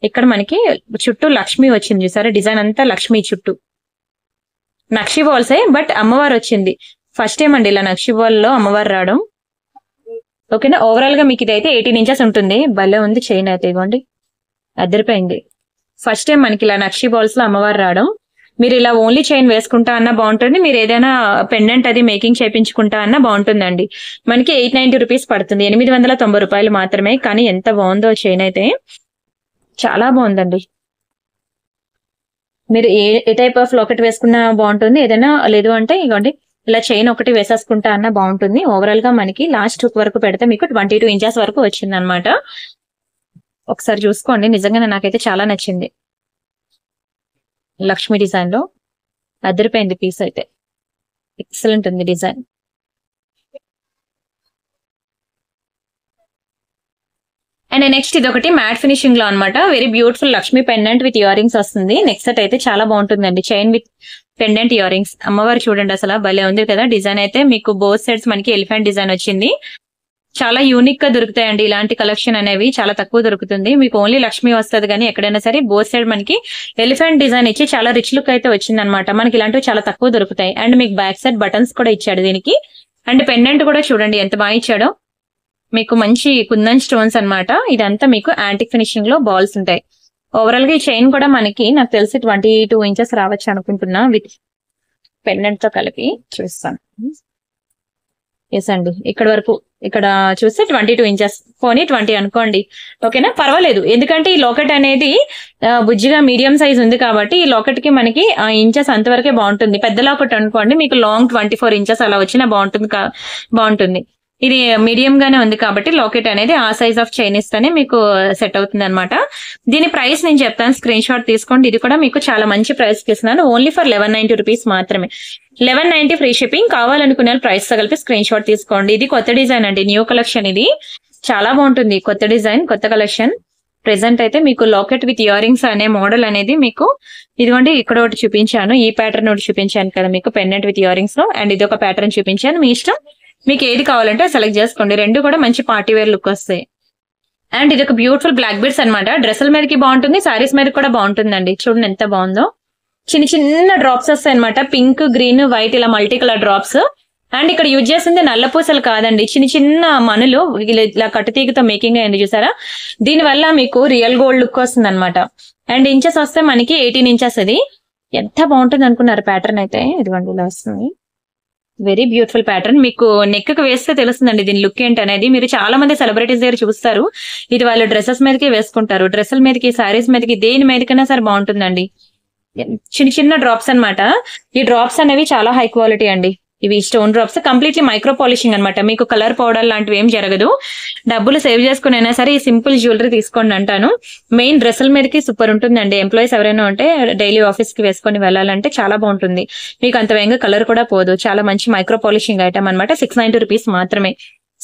ఇక్కడ మనకి చుట్టూ లక్ష్మి వచ్చింది చూసారా, డిజైన్ అంతా లక్ష్మి చుట్టూ. నక్షి బాల్సే బట్ అమ్మవారు వచ్చింది. ఫస్ట్ టైం అండి ఇలా నక్షి బాల్ లో అమ్మవారు రావడం. ఓకేనా, ఓవరాల్ గా మీకు ఇదైతే 18 ఇంచెస్ ఉంటుంది. భలే ఉంది చైన్ అయితే, ఇవ్వండి అదిరిపోయింది. ఫస్ట్ టైం మనకి ఇలా నక్షి బాల్స్ లో అమ్మవారు రావడం. మీరు ఇలా ఓన్లీ చైన్ వేసుకుంటా అన్నా బాగుంటుంది, మీరు ఏదైనా పెండెంట్ అది మేకింగ్ చేయించుకుంటా అన్నా బాగుంటుందండి. మనకి 890 రూపీస్ పడుతుంది, 890 రూపాయలు మాత్రమే. కానీ ఎంత బాగుందో చైన్ అయితే, చాలా బాగుందండి. మీరు ఏ టైప్ ఆఫ్ లాకెట్ వేసుకున్నా బాగుంటుంది, ఏదైనా లేదు అంటే ఇవ్వండి ఇలా చైన్ ఒకటి వేసేసుకుంటా అన్నా బాగుంటుంది. ఓవరాల్ గా మనకి లాస్ట్ హుక్ వరకు పెడితే మీకు 22 ఇంచెస్ వరకు వచ్చింది అనమాట. ఒకసారి చూసుకోండి, నిజంగా నాకైతే చాలా నచ్చింది. లక్ష్మి డిజైన్ లో అదిరిపోయింది పీస్ అయితే, ఎక్సలెంట్ ఉంది డిజైన్. అండ్ నెక్స్ట్ ఇది ఒకటి మ్యాట్ ఫినిషింగ్ లో అనమాట. Very beautiful Lakshmi pendant with ear rings వస్తుంది. నెక్స్ట్ సెట్ అయితే చాలా బాగుంటుందండి, chain with pendant ear rings. అమ్మవారు చూడండి అసలు భలే ఉంది కదా డిజైన్ అయితే. మీకు బోత్ సైడ్స్ మనకి ఎలిఫెంట్ డిజైన్ వచ్చింది. చాలా యూనిక్ గా దొరుకుతాయండి ఇలాంటి కలెక్షన్ అనేవి, చాలా తక్కువ దొరుకుతుంది. మీకు ఓన్లీ లక్ష్మి వస్తుంది, కానీ ఎక్కడైనా సరే బోత్ సైడ్ మనకి ఎలిఫెంట్ డిజైన్ ఇచ్చి చాలా రిచ్ లుక్ అయితే వచ్చింది అనమాట. మనకి ఇలాంటివి చాలా తక్కువ దొరుకుతాయి. అండ్ మీకు బ్యాక్ సైడ్ బటన్స్ కూడా ఇచ్చాడు దీనికి. అండ్ పెండెంట్ కూడా చూడండి ఎంత బాగా ఇచ్చాడో. మీకు మంచి కుందన్ స్టోన్స్ అన్నమాట. ఇదంతా మీకు యాంటిక్ ఫినిషింగ్ లో బాల్స్ ఉంటాయి. ఓవరాల్ గా ఈ చైన్ కూడా మనకి నాకు తెలిసి 22 ఇంచెస్ రావచ్చు అనుకుంటున్నా, విత్ పెండెంట్ తో కలిపి చూస్తాను. ఎస్ అండి, ఇక్కడ వరకు ఇక్కడ చూస్తే 22 ఇంచెస్, పోనీ 20 అనుకోండి. ఓకేనా, పర్వాలేదు. ఎందుకంటే ఈ లాకెట్ అనేది బుజ్జిగా మీడియం సైజ్ ఉంది కాబట్టి ఈ లాకెట్ కి మనకి ఇంచెస్ అంతవరకే బాగుంటుంది. పెద్ద లాకెట్ అనుకోండి మీకు లాంగ్ 24 ఇంచెస్ అలా వచ్చినా బాగుంటుంది. ఇది మీడియం గానే ఉంది కాబట్టి లాకెట్ అనేది ఆ సైజ్ ఆఫ్ చైన్ ఇస్తేనే మీకు సెట్ అవుతుంది అనమాట. దీని ప్రైస్ నేను చెప్తాను, స్క్రీన్ షాట్ తీసుకోండి. ఇది కూడా మీకు చాలా మంచి ప్రైస్ కి ఇస్తున్నాను, ఓన్లీ ఫర్ 1190 రూపీస్ మాత్రమే. 1190 ఫ్రీ షిప్పింగ్. కావాలనుకునే ప్రైస్ తో కలిపి స్క్రీన్ షాట్ తీసుకోండి. ఇది కొత్త డిజైన్ అండి, న్యూ కలెక్షన్. ఇది చాలా బాగుంటుంది, కొత్త డిజైన్, కొత్త కలెక్షన్. ప్రెసెంట్ అయితే మీకు లాకెట్ విత్ ఇయర్ రింగ్స్ అనే మోడల్ అనేది మీకు ఇదిగోండి ఇక్కడ ఒకటి చూపించాను, ఈ ప్యాటర్న్ ఒకటి చూపించాను కదా మీకు పెండెంట్ విత్ ఇయర్ రింగ్స్ లో. అండ్ ఇది ఒక ప్యాటర్న్ చూపించాను, మీ ఇష్టం, మీకు ఏది కావాలంటే సెలెక్ట్ చేసుకోండి. రెండు కూడా మంచి పార్టీ వేర్ లుక్ వస్తాయి. అండ్ ఇది ఒక బ్యూటిఫుల్ బ్లాక్ బీడ్స్ అనమాట. డ్రెస్సుల మీదకి బాగుంటుంది, సారీస్ మీద కూడా బాగుంటుందండి. చూడండి ఎంత బాగుందో. చిన్న చిన్న డ్రాప్స్ వస్తాయి అనమాట, పింక్, గ్రీన్, వైట్, ఇలా మల్టీ కలర్ డ్రాప్స్. అండ్ ఇక్కడ యూజ్ చేసింది నల్ల పూసలు కాదండి, చిన్న చిన్న మనులు ఇలా కట్టుతీగతో మేకింగ్ అయింది చూసారా. దీని వల్ల మీకు రియల్ గోల్డ్ లుక్ వస్తుంది అనమాట. అండ్ ఇంచెస్ వస్తే మనకి 18 ఇంచెస్. ఇది ఎంత బాగుంటుంది అనుకున్నారు ప్యాటర్న్ అయితే. ఇదిగోండి ఇలా వస్తుంది, వెరీ బ్యూటిఫుల్ ప్యాటర్న్. మీకు నెక్ కు వేస్తే తెలుస్తుందండి దీని లుక్ ఏంటి అనేది. మీరు చాలా మంది సెలబ్రిటీస్ దగ్గర చూస్తారు, ఇది వాళ్ళు డ్రెస్సెస్ మీదకి వేసుకుంటారు. డ్రెస్సుల మీదకి, సారీస్ మీదకి, దేని మీదకైనా సరే బాగుంటుందండి. చిన్న చిన్న డ్రాప్స్ అన్నమాట. ఈ డ్రాప్స్ అనేవి చాలా హై క్వాలిటీ అండి. ఇవి stone drops completely micro polishing అనమాట. మీకు కలర్ పౌడర్ లాంటివి ఏం జరగదు. డబ్బులు సేవ్ చేసుకునైనా సరే ఈ సింపుల్ జ్యువెలరీ తీసుకోండి అంటాను. మెయిన్ డ్రెస్సుల మీదకి సూపర్ ఉంటుందండి. ఎంప్లాయీస్ ఎవరైనా ఉంటే డైలీ ఆఫీస్ కి వేసుకొని వెళ్ళాలంటే చాలా బాగుంటుంది. మీకు అంత వేగంగా కలర్ కూడా పోదు. చాలా మంచి మైక్రో పాలిషింగ్ ఐటమ్ అనమాట. 690 రూపీస్ మాత్రమే.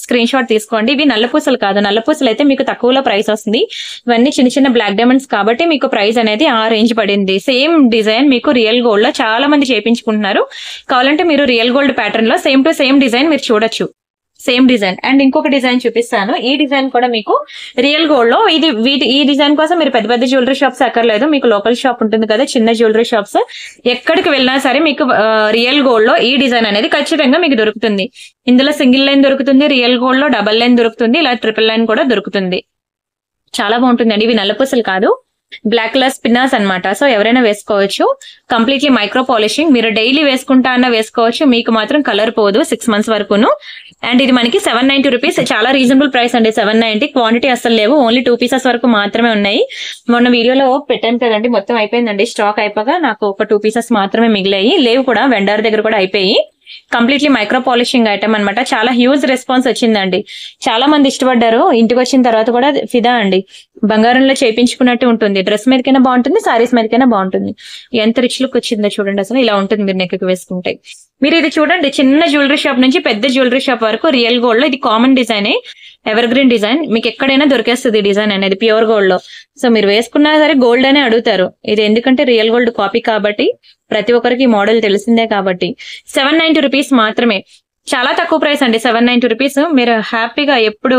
స్క్రీన్ షాట్ తీసుకోండి. ఇవి నల్లపూసలు కాదు. నల్లపూసలు అయితే మీకు తక్కువలో ప్రైస్ వస్తుంది. ఇవన్నీ చిన్న చిన్న బ్లాక్ డైమండ్స్ కాబట్టి మీకు ప్రైస్ అనేది ఆ రేంజ్ పడింది. సేమ్ డిజైన్ మీకు రియల్ గోల్డ్ లో చాలా మంది చేయించుకుంటున్నారు. కావాలంటే మీరు రియల్ గోల్డ్ ప్యాటర్న్ లో సేమ్ టు సేమ్ డిజైన్ మీరు చూడొచ్చు. Same design. అండ్ ఇంకొక డిజైన్ చూపిస్తాను. ఈ డిజైన్ కూడా మీకు రియల్ గోల్డ్ లో ఈ డిజైన్ కోసం మీరు పెద్ద పెద్ద జ్యువెలరీ షాప్స్ అక్కర్లేదు. మీకు లోకల్ షాప్ ఉంటుంది కదా, చిన్న జ్యువెలరీ షాప్స్, ఎక్కడికి వెళ్ళినా సరే మీకు రియల్ గోల్డ్ లో ఈ డిజైన్ అనేది ఖచ్చితంగా మీకు దొరుకుతుంది. ఇందులో సింగిల్ లైన్ దొరుకుతుంది, రియల్ గోల్డ్ లో డబల్ లైన్ దొరుకుతుంది, ఇలా ట్రిపుల్ లైన్ కూడా దొరుకుతుంది. చాలా బాగుంటుందండి. ఇవి నల్లపూసలు కాదు, బ్లాక్ కలర్ స్పిన్నర్స్ అనమాట. సో ఎవరైనా వేసుకోవచ్చు. Completely micro polishing. మీరు డైలీ వేసుకుంటా అన్న వేసుకోవచ్చు. మీకు మాత్రం కలర్ పోదు 6 months వరకును. అండ్ ఇది మనకి 790 రూపీస్. చాలా రీజనబుల్ ప్రైస్ అండి. 790. క్వాంటిటీ అసలు లేవు. ఓన్లీ 2 pieces వరకు మాత్రమే ఉన్నాయి. మొన్న వీడియోలో పెట్టాను కదండి, మొత్తం అయిపోయిందండి. స్టాక్ అయిపోగా నాకు ఒక 2 pieces మాత్రమే మిగిలాయి. లేవు కూడా, వెండర్ దగ్గర కూడా అయిపోయి. కంప్లీట్లీ మైక్రో పాలిషింగ్ ఐటమ్ అనమాట. చాలా హ్యూజ్ రెస్పాన్స్ వచ్చిందండి. చాలా మంది ఇష్టపడ్డారు. ఇంటికి వచ్చిన తర్వాత కూడా ఫిదా అండి. బంగారంలో చేయించుకున్నట్టు ఉంటుంది. డ్రెస్ మీదకైనా బాగుంటుంది, సారీస్ మీదకైనా బాగుంటుంది. ఎంత రిచ్ లుక్ వచ్చిందో చూడండి. అసలు ఇలా ఉంటుంది మీరు నెక్ వేసుకుంటే. మీరు ఇది చూడండి, చిన్న జ్యువెలరీ షాప్ నుంచి పెద్ద జ్యువెలరీ షాప్ వరకు రియల్ గోల్డ్ లో ఇది common design, ever green design. మీకు ఎక్కడైనా దొరికేస్తుంది డిజైన్ అనేది ప్యూర్ గోల్డ్ లో. సో మీరు వేసుకున్నా సరే గోల్డ్ అనే అడుగుతారు. ఇది ఎందుకంటే రియల్ గోల్డ్ కాపీ కాబట్టి, ప్రతి ఒక్కరికి మోడల్ తెలిసిందే కాబట్టి. 790 రూపీస్ మాత్రమే. చాలా తక్కువ ప్రైస్ అండి. 790 రూపీస్. మీరు హ్యాపీగా ఎప్పుడు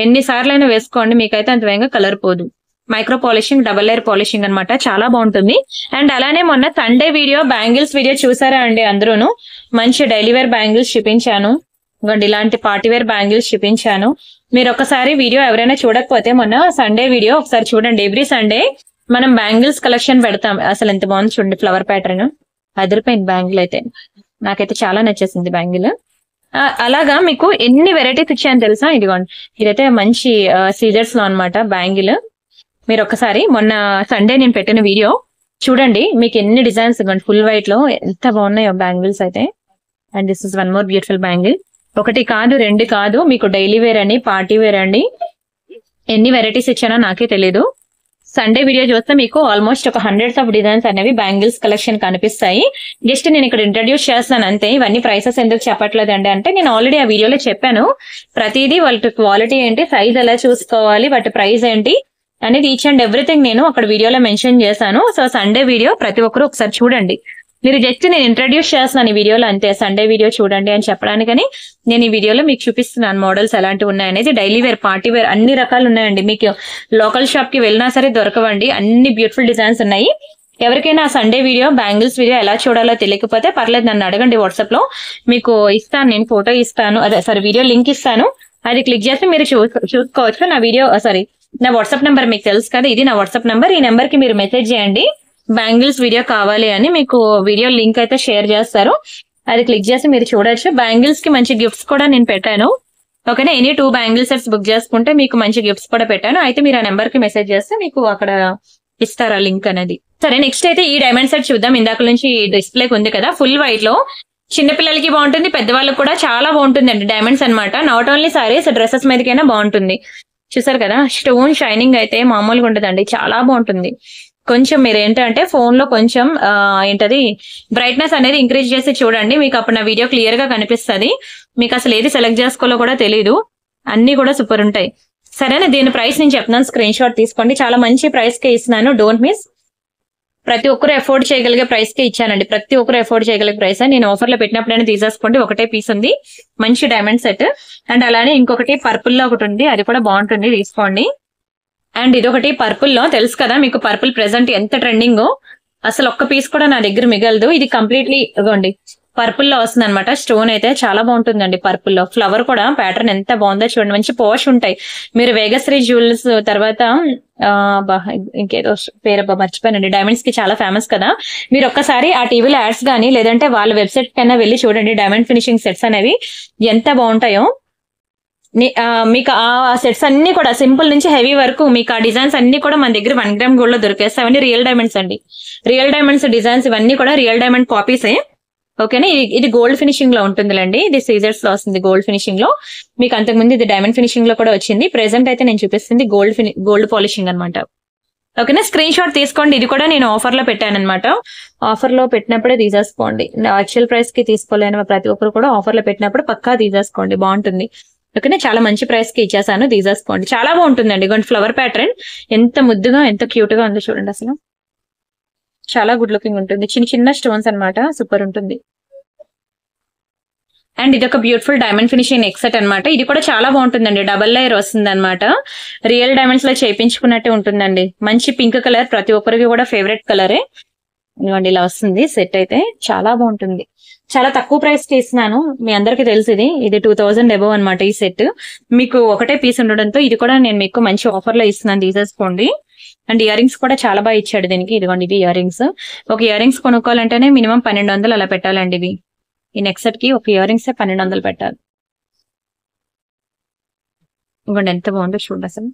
ఎన్నిసార్లైనా వేసుకోండి, మీకైతే అంత వేగంగా కలర్ పోదు. Micro polishing, double layer polishing అనమాట. చాలా బాగుంటుంది. అండ్ అలానే మొన్న సండే వీడియో బ్యాంగిల్స్ వీడియో చూసారా అండి? అందరూను మంచి డైలీ వేర్ బ్యాంగిల్స్ చూపించాను. ఇలాంటి పార్టీ వేర్ బ్యాంగిల్స్ చూపించాను. మీరు ఒకసారి వీడియో ఎవరైనా చూడకపోతే మొన్న సండే వీడియో ఒకసారి చూడండి. ఎవ్రీ సండే మనం బ్యాంగిల్స్ కలెక్షన్ పెడతాం. అసలు ఎంత బాగుంది చూడండి. ఫ్లవర్ ప్యాటర్న్ అదిరిపోయింది బ్యాంగిల్ అయితే. నాకైతే చాలా నచ్చేసింది బ్యాంగిల్. అలాగా మీకు ఎన్ని వెరైటీస్ ఇచ్చాయని తెలుసా? ఇదిగోండి, ఇదైతే మంచి సీజర్స్ లో అనమాట బ్యాంగిల్. మీరు ఒకసారి మొన్న సండే నేను పెట్టిన వీడియో చూడండి. మీకు ఎన్ని డిజైన్స్ ఇవ్వండి. ఫుల్ వైట్ లో ఎంత బాగున్నాయో బ్యాంగిల్స్ అయితే. And this is one more beautiful bangle. ఒకటి కాదు, రెండు కాదు, మీకు డైలీ వేర్ అండి, పార్టీ వేర్ అండి, ఎన్ని వెరైటీస్ ఇచ్చానో నాకే తెలీదు. సండే వీడియో చూస్తే మీకు ఆల్మోస్ట్ ఒక 100s ఆఫ్ డిజైన్స్ అనేవి బ్యాంగిల్స్ కలెక్షన్ కనిపిస్తాయి. జస్ట్ నేను ఇక్కడ ఇంట్రడ్యూస్ చేస్తాను అంతే. ఇవన్నీ ప్రైసెస్ ఎందుకు చెప్పట్లేదండి అంటే, నేను ఆల్రెడీ ఆ వీడియోలో చెప్పాను. ప్రతిదీ వాటి క్వాలిటీ ఏంటి, సైజ్ ఎలా చూసుకోవాలి, వాటి ప్రైస్ ఏంటి అనేది ఈచ్ అండ్ ఎవ్రీథింగ్ నేను అక్కడ వీడియోలో మెన్షన్ చేశాను. సో సండే వీడియో ప్రతి ఒక్కరు ఒకసారి చూడండి. మీరు జస్ట్ నేను ఇంట్రడ్యూస్ చేస్తున్నాను ఈ వీడియోలో అంతే. సండే వీడియో చూడండి అని చెప్పడానికని నేను ఈ వీడియోలో మీకు చూపిస్తున్నాను మోడల్స్ ఎలాంటివి ఉన్నాయనేది. డైలీ వేర్, పార్టీ వేర్ అన్ని రకాలు ఉన్నాయండి. మీకు లోకల్ షాప్ కి వెళ్ళినా సరే దొరకవండి. అన్ని బ్యూటిఫుల్ డిజైన్స్ ఉన్నాయి. ఎవరికైనా సండే వీడియో, బ్యాంగిల్స్ వీడియో ఎలా చూడాలో తెలియకపోతే పర్లేదు, నన్ను అడగండి. వాట్సాప్ లో మీకు ఇస్తాను, నేను ఫోటో ఇస్తాను, అదే సారీ వీడియో లింక్ ఇస్తాను. అది క్లిక్ చేస్తే మీరు చూసుకోవచ్చు. నా వీడియో నా వాట్సాప్ నెంబర్ మీకు తెలుసు కదా, ఇది నా వాట్సాప్ నెంబర్. ఈ నెంబర్ కి మీరు మెసేజ్ చేయండి బ్యాంగిల్స్ వీడియో కావాలి అని. మీకు వీడియో లింక్ అయితే షేర్ చేస్తారు. అది క్లిక్ చేసి మీరు చూడొచ్చు. బ్యాంగిల్స్ కి మంచి గిఫ్ట్స్ కూడా నేను పెట్టాను. ఓకేనా? ఎనీ 2 బ్యాంగిల్ సెట్స్ బుక్ చేసుకుంటే మీకు మంచి గిఫ్ట్స్ కూడా పెట్టాను. అయితే మీరు ఆ నెంబర్ కి మెసేజ్ చేస్తే మీకు అక్కడ ఇస్తారా లింక్ అనేది. సరే, నెక్స్ట్ అయితే ఈ డైమండ్ సెట్ చూద్దాం. ఇందాక నుంచి డిస్ప్లేకి ఉంది కదా, ఫుల్ వైట్ లో. చిన్నపిల్లలకి బాగుంటుంది, పెద్దవాళ్ళకి కూడా చాలా బాగుంటుంది అండి. డైమండ్స్ అనమాట. నాట్ ఓన్లీ సారీస్, డ్రెస్సెస్ మీదకైనా బాగుంటుంది. చూసారు కదా, స్టోన్ షైనింగ్ అయితే మామూలుగా ఉంటుందండి. చాలా బాగుంటుంది. కొంచెం మీరు ఏంటంటే ఫోన్ లో కొంచెం ఏంటది బ్రైట్నెస్ అనేది ఇంక్రీజ్ చేసి చూడండి. మీకు అప్పుడు నా వీడియో క్లియర్ గా కనిపిస్తుంది. మీకు అసలు ఏది సెలెక్ట్ చేసుకోవాలో కూడా తెలియదు. అన్ని కూడా సూపర్ ఉంటాయి. సరేనా? దీని ప్రైస్ నేను చెప్తున్నాను, స్క్రీన్ షాట్ తీసుకోండి. చాలా మంచి ప్రైస్ కే ఇస్తున్నాను, డోంట్ మిస్. ప్రతి ఒక్కరు ఎఫోర్డ్ చేయగలిగే ప్రైస్ కే ఇచ్చానండి. ప్రతి ఒక్కరు ఎఫోర్డ్ చేయగలిగే ప్రైస్. నేను ఆఫర్ లో పెట్టినప్పుడైనా తీసేసుకోండి. ఒకటే పీస్ ఉంది, మంచి డైమండ్ సెట్. అండ్ అలానే ఇంకొకటి పర్పుల్ లో ఒకటి ఉంది, అది కూడా బాగుంటుంది, తీసుకోండి. అండ్ ఇదొకటి పర్పుల్ లో, తెలుసు కదా మీకు పర్పుల్ ప్రెసెంట్ ఎంత ట్రెండింగ్. అసలు ఒక్క పీస్ కూడా నా దగ్గర మిగలదు. ఇది కంప్లీట్లీ ఇదిగోండి పర్పుల్ లో వస్తుంది అనమాట. స్టోన్ అయితే చాలా బాగుంటుందండి పర్పుల్ లో. ఫ్లవర్ కూడా ప్యాటర్న్ ఎంత బాగుందో చూడండి. మంచి పోష్ ఉంటాయి. మీరు వేగశ్రీ జ్యువెల్స్ తర్వాత ఇంకేదో పేరు మర్చిపోయానండి. డైమండ్స్ కి చాలా ఫేమస్ కదా. మీరు ఒక్కసారి ఆ టీవీలో యాడ్స్ గానీ లేదంటే వాళ్ళ వెబ్సైట్ కన్నా వెళ్ళి చూడండి. డైమండ్ ఫినిషింగ్ సెట్స్ అనేవి ఎంత బాగుంటాయో. మీకు ఆ సెట్స్ అన్ని కూడా సింపుల్ నుంచి హెవీ వరకు మీకు ఆ డిజైన్స్ అన్ని కూడా మన దగ్గర 1 గ్రామ్ గోల్డ్ లో దొరికేస్తాయి. అవన్నీ రియల్ డైమండ్స్ అండి. రియల్ డైమండ్స్ డిజైన్స్ ఇవన్నీ కూడా రియల్ డైమండ్ కాపీసే. ఓకేనా. ఇది గోల్డ్ ఫినిషింగ్ లో ఉంటుందిలేండి. ఇది సీజర్స్ లో వస్తుంది గోల్డ్ ఫినిషింగ్ లో. మీకు అంతకుముందు ఇది డైమండ్ ఫినిషింగ్ లో కూడా వచ్చింది. ప్రెసెంట్ అయితే నేను చూపిస్తుంది గోల్డ్ పాలిషింగ్ అనమాట. ఓకేనా. స్క్రీన్ షాట్ తీసుకోండి. ఇది కూడా నేను ఆఫర్ లో పెట్టాను అనమాట. ఆఫర్ లో పెట్టినప్పుడే తీసేసుకోండి. యాక్చువల్ ప్రైస్ కి తీసుకోలేని ప్రతి ఒక్కరు కూడా ఆఫర్ లో పెట్టినప్పుడు పక్కా తీసేసుకోండి, బాగుంటుంది. ఓకేనా. చాలా మంచి ప్రైస్ కి ఇచ్చేసాను, తీసేసుకోండి. చాలా బాగుంటుందండి. ఇదిగోండి ఫ్లవర్ ప్యాటర్న్ ఎంత ముద్దుగా ఎంత క్యూట్ గా ఉందో చూడండి. అసలు చాలా గుడ్ లుకింగ్ ఉంటుంది. చిన్న చిన్న స్టోన్స్ అన్నమాట, సూపర్ ఉంటుంది. అండ్ ఇది ఒక beautiful diamond finishing neck set అనమాట. ఇది కూడా చాలా బాగుంటుందండి. డబల్ లేయర్ వస్తుంది అనమాట. రియల్ డైమండ్స్ లో చేయించుకున్నట్టే ఉంటుందండి. మంచి పింక్ కలర్, ప్రతి ఒక్కరికి కూడా ఫేవరెట్ కలరే. ఇదిగోండి ఇలా వస్తుంది సెట్. అయితే చాలా బాగుంటుంది. చాలా తక్కువ ప్రైస్ కి ఇస్తున్నాను, మీ అందరికి తెలుసు. ఇది 2000 అబౌవ్ అనమాట ఈ సెట్. మీకు ఒకటే పీస్ ఉండడంతో ఇది కూడా నేను మీకు మంచి ఆఫర్ లో ఇస్తున్నాను, తీసేసుకోండి. అండ్ ఇయర్ రింగ్స్ కూడా చాలా బాగా ఇచ్చాడు దీనికి. ఇదిగోండి ఇవి ఇయర్ రింగ్స్. ఒక ఇయర్ రింగ్స్ కొనుక్కోవాలంటేనే మినిమం 1200 అలా పెట్టాలండి. ఇవి ఈ నెక్ సెట్ కి ఒక ఇయర్ రింగ్స్ 1200 పెట్టాలి. ఇవ్వండి ఎంత బాగుందో చూడండి. అసలు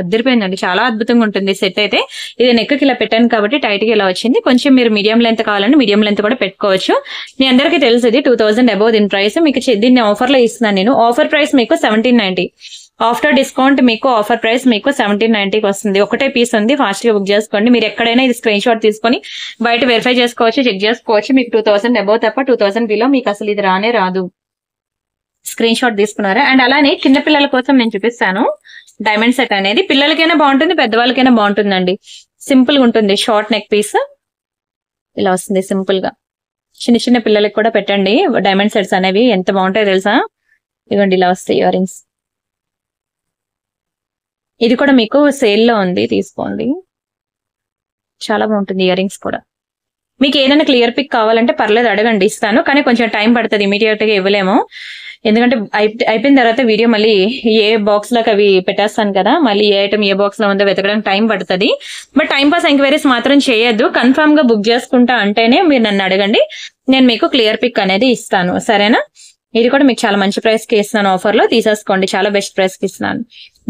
అద్దరిపోయిందండి, చాలా అద్భుతంగా ఉంటుంది సెట్ అయితే. ఇది నెక్ కి ఇలా పెట్టాను కాబట్టి టైట్ గా ఇలా వచ్చింది. కొంచెం మీరు మీడియం లెంత్ కావాలంటే మీడియం లెంత్ కూడా పెట్టుకోవచ్చు. మీ అందరికీ తెలుసు ఇది 2000 అబౌవ్ దీని ప్రైస్. మీకు దీన్ని ఆఫర్ లో ఇస్తున్నాను నేను. ఆఫర్ ప్రైస్ మీకు 1790. ఆఫ్టర్ డిస్కౌంట్ మీకు ఆఫర్ ప్రైస్ మీకు 1790కి వస్తుంది. ఒకటే పీస్ ఉంది, ఫాస్ట్ గా బుక్ చేసుకోండి. మీరు ఎక్కడైనా ఇది స్క్రీన్ షాట్ తీసుకొని బయట వెరిఫై చేసుకోవచ్చు, చెక్ చేసుకోవచ్చు. మీకు 2000 అబౌవ్ తప్ప 2000 బిలో మీకు అసలు ఇది రానే రాదు. స్క్రీన్ షాట్ తీసుకున్నారా. అండ్ అలానే చిన్న పిల్లల కోసం నేను చూపిస్తాను. డైమండ్ సెట్ అనేది పిల్లలకైనా బాగుంటుంది, పెద్దవాళ్ళకైనా బాగుంటుందండి. సింపుల్ గా ఉంటుంది. షార్ట్ నెక్ పీస్ ఇలా వస్తుంది సింపుల్ గా. చిన్న చిన్న పిల్లలకి కూడా పెట్టండి. డైమండ్ సెట్స్ అనేవి ఎంత బాగుంటాయో తెలుసా. ఇదిగోండి ఇలా వస్తాయి ఇయర్ రింగ్స్. ఇది కూడా మీకు సేల్ లో ఉంది, తీసుకోండి. చాలా బాగుంటుంది ఇయర్ రింగ్స్ కూడా. మీకు ఏదైనా క్లియర్ పిక్ కావాలంటే పర్లేదు, అడగండి, ఇస్తాను. కానీ కొంచెం టైం పడుతుంది, ఇమీడియట్ గా ఇవ్వలేము. ఎందుకంటే అయిపోయిన తర్వాత వీడియో మళ్ళీ ఏ బాక్స్ లోకి అవి పెట్టేస్తాను కదా, మళ్ళీ ఏ ఐటమ్ ఏ బాక్స్ లో ఉందో వెతకడానికి టైం పడుతుంది. బట్ టైం పాస్ ఎంక్వైరీస్ మాత్రం చేయొద్దు. కన్ఫర్మ్ గా బుక్ చేసుకుంటా అంటేనే మీరు నన్ను అడగండి, నేను మీకు క్లియర్ పిక్ అనేది ఇస్తాను, సరేనా. ఇది కూడా మీకు చాలా మంచి ప్రైస్ కి ఇస్తున్నాను, ఆఫర్ లో తీసేసుకోండి. చాలా బెస్ట్ ప్రైస్ కి ఇస్తున్నాను.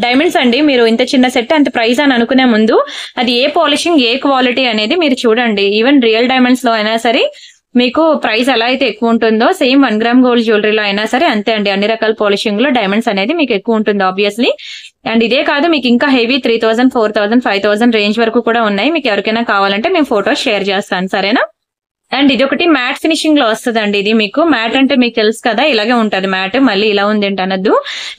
డైమండ్స్ అండి, మీరు ఇంత చిన్న సెట్ అంత ప్రైస్ అని అనుకునే ముందు అది ఏ పాలిషింగ్ ఏ క్వాలిటీ అనేది మీరు చూడండి. ఈవెన్ రియల్ డైమండ్స్ లో అయినా సరే మీకు ప్రైస్ ఎలా అయితే ఎక్కువ ఉంటుందో సేమ్ 1 గ్రామ్ గోల్డ్ జ్యువెలరీలో అయినా సరే అంతే అండి. అన్ని రకాల పాలిషింగ్ లో డైమండ్స్ అనేది మీకు ఎక్కువ ఉంటుంది ఆబ్వియస్లీ. అండ్ ఇదే కాదు, మీకు ఇంకా హెవీ 3000, 4000, 5000 రేంజ్ వరకు కూడా ఉన్నాయి. మీకు ఎవరికైనా కావాలంటే మేము ఫోటోస్ షేర్ చేస్తాను, సరేనా. అండ్ ఇది ఒకటి మ్యాట్ ఫినిషింగ్ లో వస్తుందండి. ఇది మీకు మ్యాట్ అంటే మీకు తెలుసు కదా, ఇలాగే ఉంటది మ్యాట్. మళ్ళీ ఇలా ఉంది ఏంటి అనద్దు,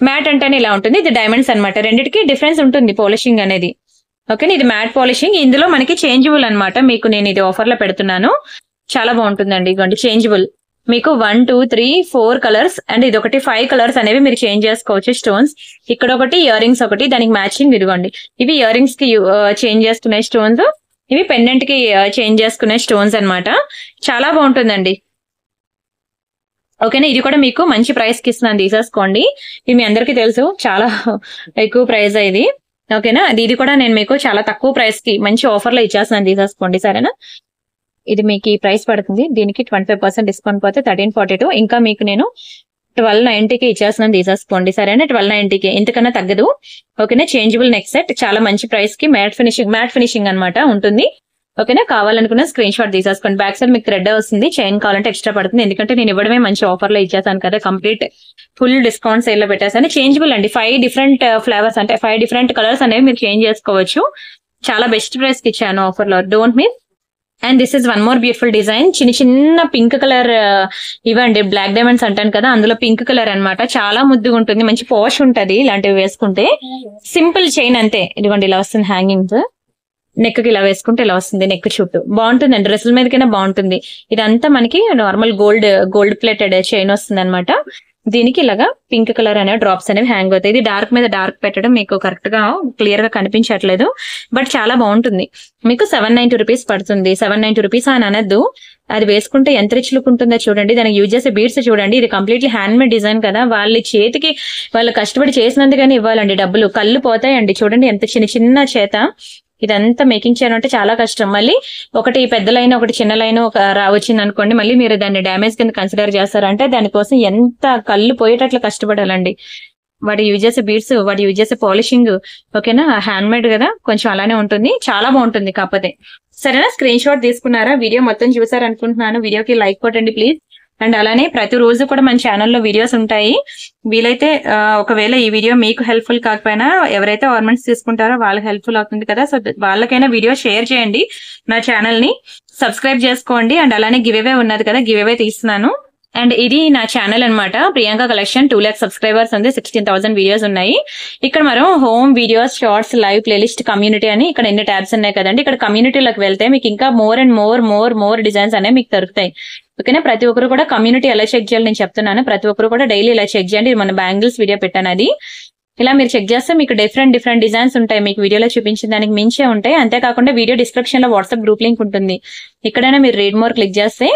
మ్యాట్ అంటేనే ఇలా ఉంటుంది. ఇది డైమండ్స్ అనమాట. రెండిటికి డిఫరెన్స్ ఉంటుంది పాలిషింగ్ అనేది. ఓకే, ఇది మ్యాట్ పాలిషింగ్. ఇందులో మనకి చేంజబుల్ అనమాట. మీకు నేను ఇది ఆఫర్ లో పెడుతున్నాను, చాలా బాగుంటుందండి. ఇదిగోండి చేంజబుల్. మీకు 1, 2, 3, 4 కలర్స్ అండ్ ఇది ఒకటి 5 కలర్స్ అనేవి మీరు చేంజ్ చేసుకోవచ్చు. స్టోన్స్ ఇక్కడ ఒకటి, ఇయర్ రింగ్స్ ఒకటి, దానికి మ్యాచింగ్ ఇదిగోండి. ఇవి ఇయర్ రింగ్స్ కి చేంజ్ చేసుకునే స్టోన్స్, ఇవి పెండెంట్ కి చేంజ్ చేసుకునే స్టోన్స్ అన్నమాట. చాలా బాగుంటుందండి. ఓకేనా, ఇది కూడా మీకు మంచి ప్రైస్ కి ఇస్తున్నాను, తీసేసుకోండి. ఇది మీ అందరికీ తెలుసు, చాలా ఎక్కువ ప్రైస్ ఇది. ఓకేనా, ఇది కూడా నేను మీకు చాలా తక్కువ ప్రైస్ కి మంచి ఆఫర్ లో ఇచ్చేస్తున్నాను, తీసేసుకోండి, సరేనా. ఇది మీకు ఈ ప్రైస్ పడుతుంది. దీనికి 25% డిస్కౌంట్ పోతే 1342. ఇంకా మీకు నేను 1290కి ఇచ్చేస్తున్నాను, తీసేసుకోండి, సరేనా. 1290కి, ఇంతకన్నా తగ్గదు. ఓకేనా, చేంజబుల్ నెక్ సెట్, చాలా మంచి ప్రైస్ కి మ్యాట్ ఫినిషింగ్ అనమాట ఉంటుంది. ఓకేనా, కావాలనుకున్న స్క్రీన్ షాట్ తీసేసుకోండి. బ్యాక్ సైడ్ మీకు థ్రెడ్ వస్తుంది, చైన్ కావాలంటే ఎక్స్ట్రా పడుతుంది. ఎందుకంటే నేను ఇవ్వడమే మంచి ఆఫర్ లో ఇచ్చేసాను కదా, కంప్లీట్ ఫుల్ డిస్కౌంట్ సేల్ లో పెట్టేసాను. చేంజబుల్ అండి, 5 డిఫరెంట్ ఫ్లేవర్స్ అంటే 5 డిఫరెంట్ కలర్స్ అనేవి మీరు చేంజ్ చేసుకోవచ్చు. చాలా బెస్ట్ ప్రైస్ కి ఇచ్చాను ఆఫర్ లో, don't miss. And this is 1 more beautiful design. చిన్న చిన్న పింక్ కలర్ ఇవ్వండి, బ్లాక్ డైమండ్స్ అంటాను కదా, అందులో పింక్ కలర్ అన్నమాట. చాలా ముద్దుగా ఉంటుంది, మంచి పాష్ ఉంటది ఇలాంటివి వేసుకుంటే. సింపుల్ చైన్ అంతే, ఇదిగోండి ఇలా వస్తుంది హ్యాంగింగ్స్. నెక్ కి ఇలా వేసుకుంటే ఇలా వస్తుంది, నెక్ చుట్టూ బాగుంటుందండి, డ్రెస్సుల మీదకైనా బాగుంటుంది. ఇదంతా మనకి నార్మల్ గోల్డ్ ప్లేటెడ్ చైన్ వస్తుంది అనమాట. దీనికి ఇలాగా పింక్ కలర్ అనే డ్రాప్స్ అనేవి హ్యాంగ్ అవుతాయి. ఇది డార్క్ మీద డార్క్ పెట్టడం మీకు కరెక్ట్ గా క్లియర్ గా కనిపించట్లేదు, బట్ చాలా బాగుంటుంది. మీకు 790 రూపీస్ పడుతుంది. 790 రూపీస్ అని అనద్దు, అది వేసుకుంటే ఎంత రిచ్ లుక్ ఉంటుందో చూడండి. దానికి యూజ్ చేసే బీడ్స్ చూడండి, ఇది కంప్లీట్లీ హ్యాండ్ మేడ్ డిజైన్ కదా, వాళ్ళ చేతికి వాళ్ళు కష్టపడి చేసినందుకని ఇవ్వాలండి డబ్బులు. కళ్ళు పోతాయండి, చూడండి ఎంత చిన్న చిన్న చేత. ఇదంతా మేకింగ్ చేయడం అంటే చాలా కష్టం. మళ్ళీ ఒకటి పెద్ద లైన్ ఒకటి చిన్న లైన్ వచ్చింది అనుకోండి, మళ్ళీ మీరు దాన్ని డ్యామేజ్ కింద కన్సిడర్ చేస్తారంటే దానికోసం ఎంత కళ్ళు పోయేటట్లు కష్టపడాలండి. వాటి యూజ్ చేసే బీడ్స్, వాటి యూజ్ చేసే పాలిషింగ్, ఓకేనా, హ్యాండ్ మేడ్ కదా, కొంచెం అలానే ఉంటుంది, చాలా బాగుంటుంది. కాకపోతే సరేనా, స్క్రీన్ షాట్ తీసుకున్నారా, వీడియో మొత్తం చూసారు అనుకుంటున్నాను. వీడియోకి లైక్ కొట్టండి ప్లీజ్. అండ్ అలానే ప్రతి రోజు కూడా మన ఛానల్లో వీడియోస్ ఉంటాయి. వీలైతే ఒకవేళ ఈ వీడియో మీకు హెల్ప్ఫుల్ కాకపోయినా ఎవరైతే ఆర్నమెంట్స్ తీసుకుంటారో వాళ్ళకి హెల్ప్ఫుల్ అవుతుంది కదా, సో వాళ్ళకైనా వీడియో షేర్ చేయండి, నా ఛానల్ ని సబ్స్క్రైబ్ చేసుకోండి. అండ్ అలానే గివ్ అవే ఉన్నది కదా, గివ్ అవే తీస్తున్నాను. అండ్ ఇది నా ఛానల్ అన్నమాట, ప్రియాంక కలెక్షన్. 2 lakh సబ్స్క్రైబర్స్ ఉంది, 16,000 వీడియోస్ ఉన్నాయి. ఇక్కడ మనం home videos, shorts, live, playlist, community అని ఇక్కడ ఎన్ని ట్యాబ్స్ ఉన్నాయి కదండి. ఇక్కడ కమ్యూనిటీలోకి వెళ్తే మీకు ఇంకా మోర్ అండ్ మోర్ డిజైన్స్ అనేవి మీకు దొరుకుతాయి. ఓకేనా, ప్రతి ఒక్కరు కూడా కమ్యూనిటీ ఎలా చెక్ చేయాలి నేను చెప్తున్నాను. ప్రతి ఒక్కరు కూడా డైలీ ఇలా చెక్ చేయండి. మన బ్యాంగిల్స్ వీడియో పెట్టాను, అది ఇలా మీరు చెక్ చేస్తే మీకు డిఫరెంట్ డిజైన్స్ ఉంటాయి. మీకు వీడియోలో చూపించిన దానికి మించే ఉంటాయి. అంతేకాకుండా వీడియో డిస్క్రిప్షన్ లో వాట్సాప్ గ్రూప్ లింక్ ఉంటుంది. ఇక్కడైనా మీరు రీడ్ మోర్ క్లిక్ చేస్తే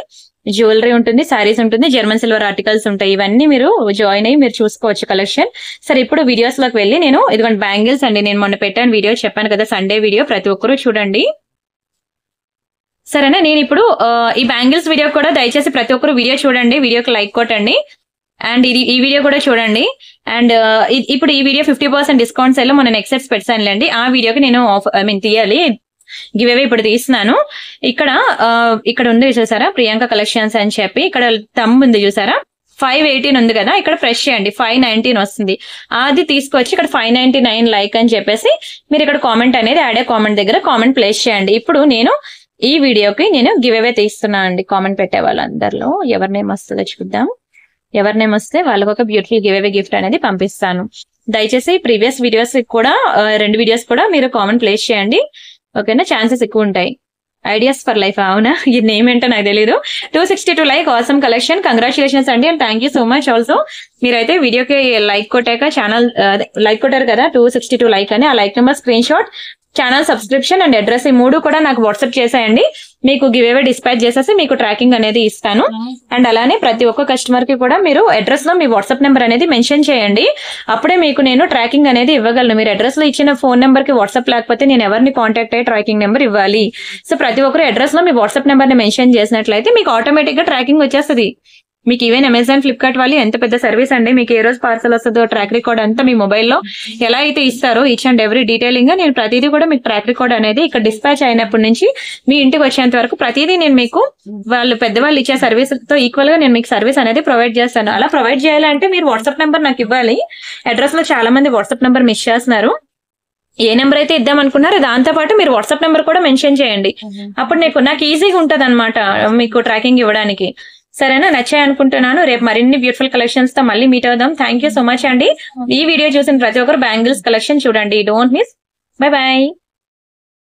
జ్యువెలరీ ఉంటుంది, సారీస్ ఉంటుంది, జర్మన్ సిల్వర్ ఆర్టికల్స్ ఉంటాయి. ఇవన్నీ మీరు జాయిన్ అయ్యి మీరు చూసుకోవచ్చు కలెక్షన్. సరే, ఇప్పుడు వీడియోస్ లోకి వెళ్ళి నేను ఇదిగోండి బ్యాంగిల్స్ అండి. నేను మొన్న పెట్టాను వీడియో, చెప్పాను కదా సండే వీడియో, ప్రతి ఒక్కరు చూడండి. సరేనా, నేను ఇప్పుడు ఈ బ్యాంగిల్స్ వీడియో కూడా దయచేసి ప్రతి ఒక్కరు వీడియో చూడండి, వీడియోకి లైక్ కొట్టండి. అండ్ ఈ వీడియో కూడా చూడండి. అండ్ ఇప్పుడు ఈ వీడియో 50% డిస్కౌంట్ సేల్ లో మొన్న నెక్స్ట్ సెట్స్ పెట్టానులేండి. ఆ వీడియోకి నేను తీయాలి, గివ్ అవే ఇప్పుడు తీస్తున్నాను. ఇక్కడ ఉంది చూసారా, ప్రియాంక కలెక్షన్స్ అని చెప్పి ఇక్కడ థంబ్ ఉంది చూసారా, 518 ఉంది కదా, ఇక్కడ ప్రెస్ చేయండి, 519 వస్తుంది. అది తీసుకొచ్చి ఇక్కడ 599 లైక్ అని చెప్పేసి మీరు ఇక్కడ కామెంట్ అనేది యాడ్ కామెంట్ దగ్గర కామెంట్ ప్లేస్ చేయండి. ఇప్పుడు నేను ఈ వీడియోకి నేను గివ్ అవే తీస్తున్నా అండి. కామెంట్ పెట్టే వాళ్ళందరిలో ఎవరి నేమ్ వస్తుందో చూద్దాం. ఎవరి నేమ్ వస్తే వాళ్ళకి ఒక బ్యూటిఫుల్ గివ్ అవే గిఫ్ట్ అనేది పంపిస్తాను. దయచేసి ప్రీవియస్ వీడియోస్ కూడా 2 వీడియోస్ కూడా మీరు కామెంట్ ప్లేస్ చేయండి. ఓకేనా, ఛాన్సెస్ ఎక్కువ ఉంటాయి. ఐడియాస్ ఫర్ లైఫ్, అవునా, ఈ నేమ్ ఏంటో నాకు తెలియదు. 262 లైక్, ఆసమ్ కలెక్షన్, కంగ్రాచులేషన్స్ అండి. And thank you so much. Also మీరైతే వీడియోకి లైక్ కొట్టాక ఛానల్ లైక్ కొట్టారు కదా, 262 లైక్ అని, ఆ like number screen shot, channel subscription and address, ఈ 3 కూడా నాకు వాట్సాప్ చేసేయండి. మీకు గివ్ అవే డిస్పాచ్ చేసేసి మీకు ట్రాకింగ్ అనేది ఇస్తాను. అండ్ అలానే ప్రతి ఒక్క కస్టమర్ కి కూడా మీరు అడ్రస్ లో మీ వాట్సాప్ నెంబర్ అనేది మెన్షన్ చేయండి. అప్పుడే మీకు నేను ట్రాకింగ్ అనేది ఇవ్వగలను. మీరు అడ్రస్ లో ఇచ్చిన ఫోన్ నెంబర్ కి వాట్సాప్ లేకపోతే నేను ఎవరిని కాంటాక్ట్ అయ్యి ట్రాకింగ్ నెంబర్ ఇవ్వాలి. సో ప్రతి ఒక్కరు అడ్రస్ లో మీ వాట్సాప్ నెంబర్ ని మెన్షన్ చేసినట్లయితే మీకు ఆటోమేటిక్ గా ట్రాకింగ్ వచ్చేస్తుంది. మీకు ఈవెన్ అమెజాన్, ఫ్లిప్కార్ట్ వాళ్ళు ఎంత పెద్ద సర్వీస్ అండి, మీకు ఏ రోజు పార్సల్ వస్తుందో ట్రాక్ రికార్డ్ అంతా మీ మొబైల్లో ఎలా అయితే ఇస్తారో ఈచ్ అండ్ ఎవ్రీ డీటెయిలింగ్ గా నేను ప్రతిదీ కూడా మీకు ట్రాక్ రికార్డ్ అనేది ఇక్కడ డిస్పాచ్ అయినప్పటి నుంచి మీ ఇంటికి వచ్చేంత వరకు ప్రతిదీ నేను మీకు వాళ్ళు పెద్దవాళ్ళు ఇచ్చే సర్వీస్ తో ఈక్వల్ గా నేను మీకు సర్వీస్ అనేది ప్రొవైడ్ చేస్తాను. అలా ప్రొవైడ్ చేయాలంటే మీరు వాట్సాప్ నెంబర్ నాకు ఇవ్వాలి. అడ్రస్ లో చాలా మంది వాట్సాప్ నెంబర్ మిస్ చేస్తున్నారు. ఏ నెంబర్ అయితే ఇద్దాం అనుకున్నారో దాంతో పాటు మీరు వాట్సాప్ నెంబర్ కూడా మెన్షన్ చేయండి. అప్పుడు నాకు ఈజీగా ఉంటది అనమాట మీకు ట్రాకింగ్ ఇవ్వడానికి. సరేనా, నచ్చాయి అనుకుంటున్నాను. రేపు మరిన్ని బ్యూటిఫుల్ కలెక్షన్స్ తో మళ్ళీ మీట్ అవుదాం. థ్యాంక్ యూ సో మచ్ అండి. ఈ వీడియో చూసిన ప్రతి ఒక్కరు బ్యాంగిల్స్ కలెక్షన్ చూడండి, డోంట్ మిస్. By by.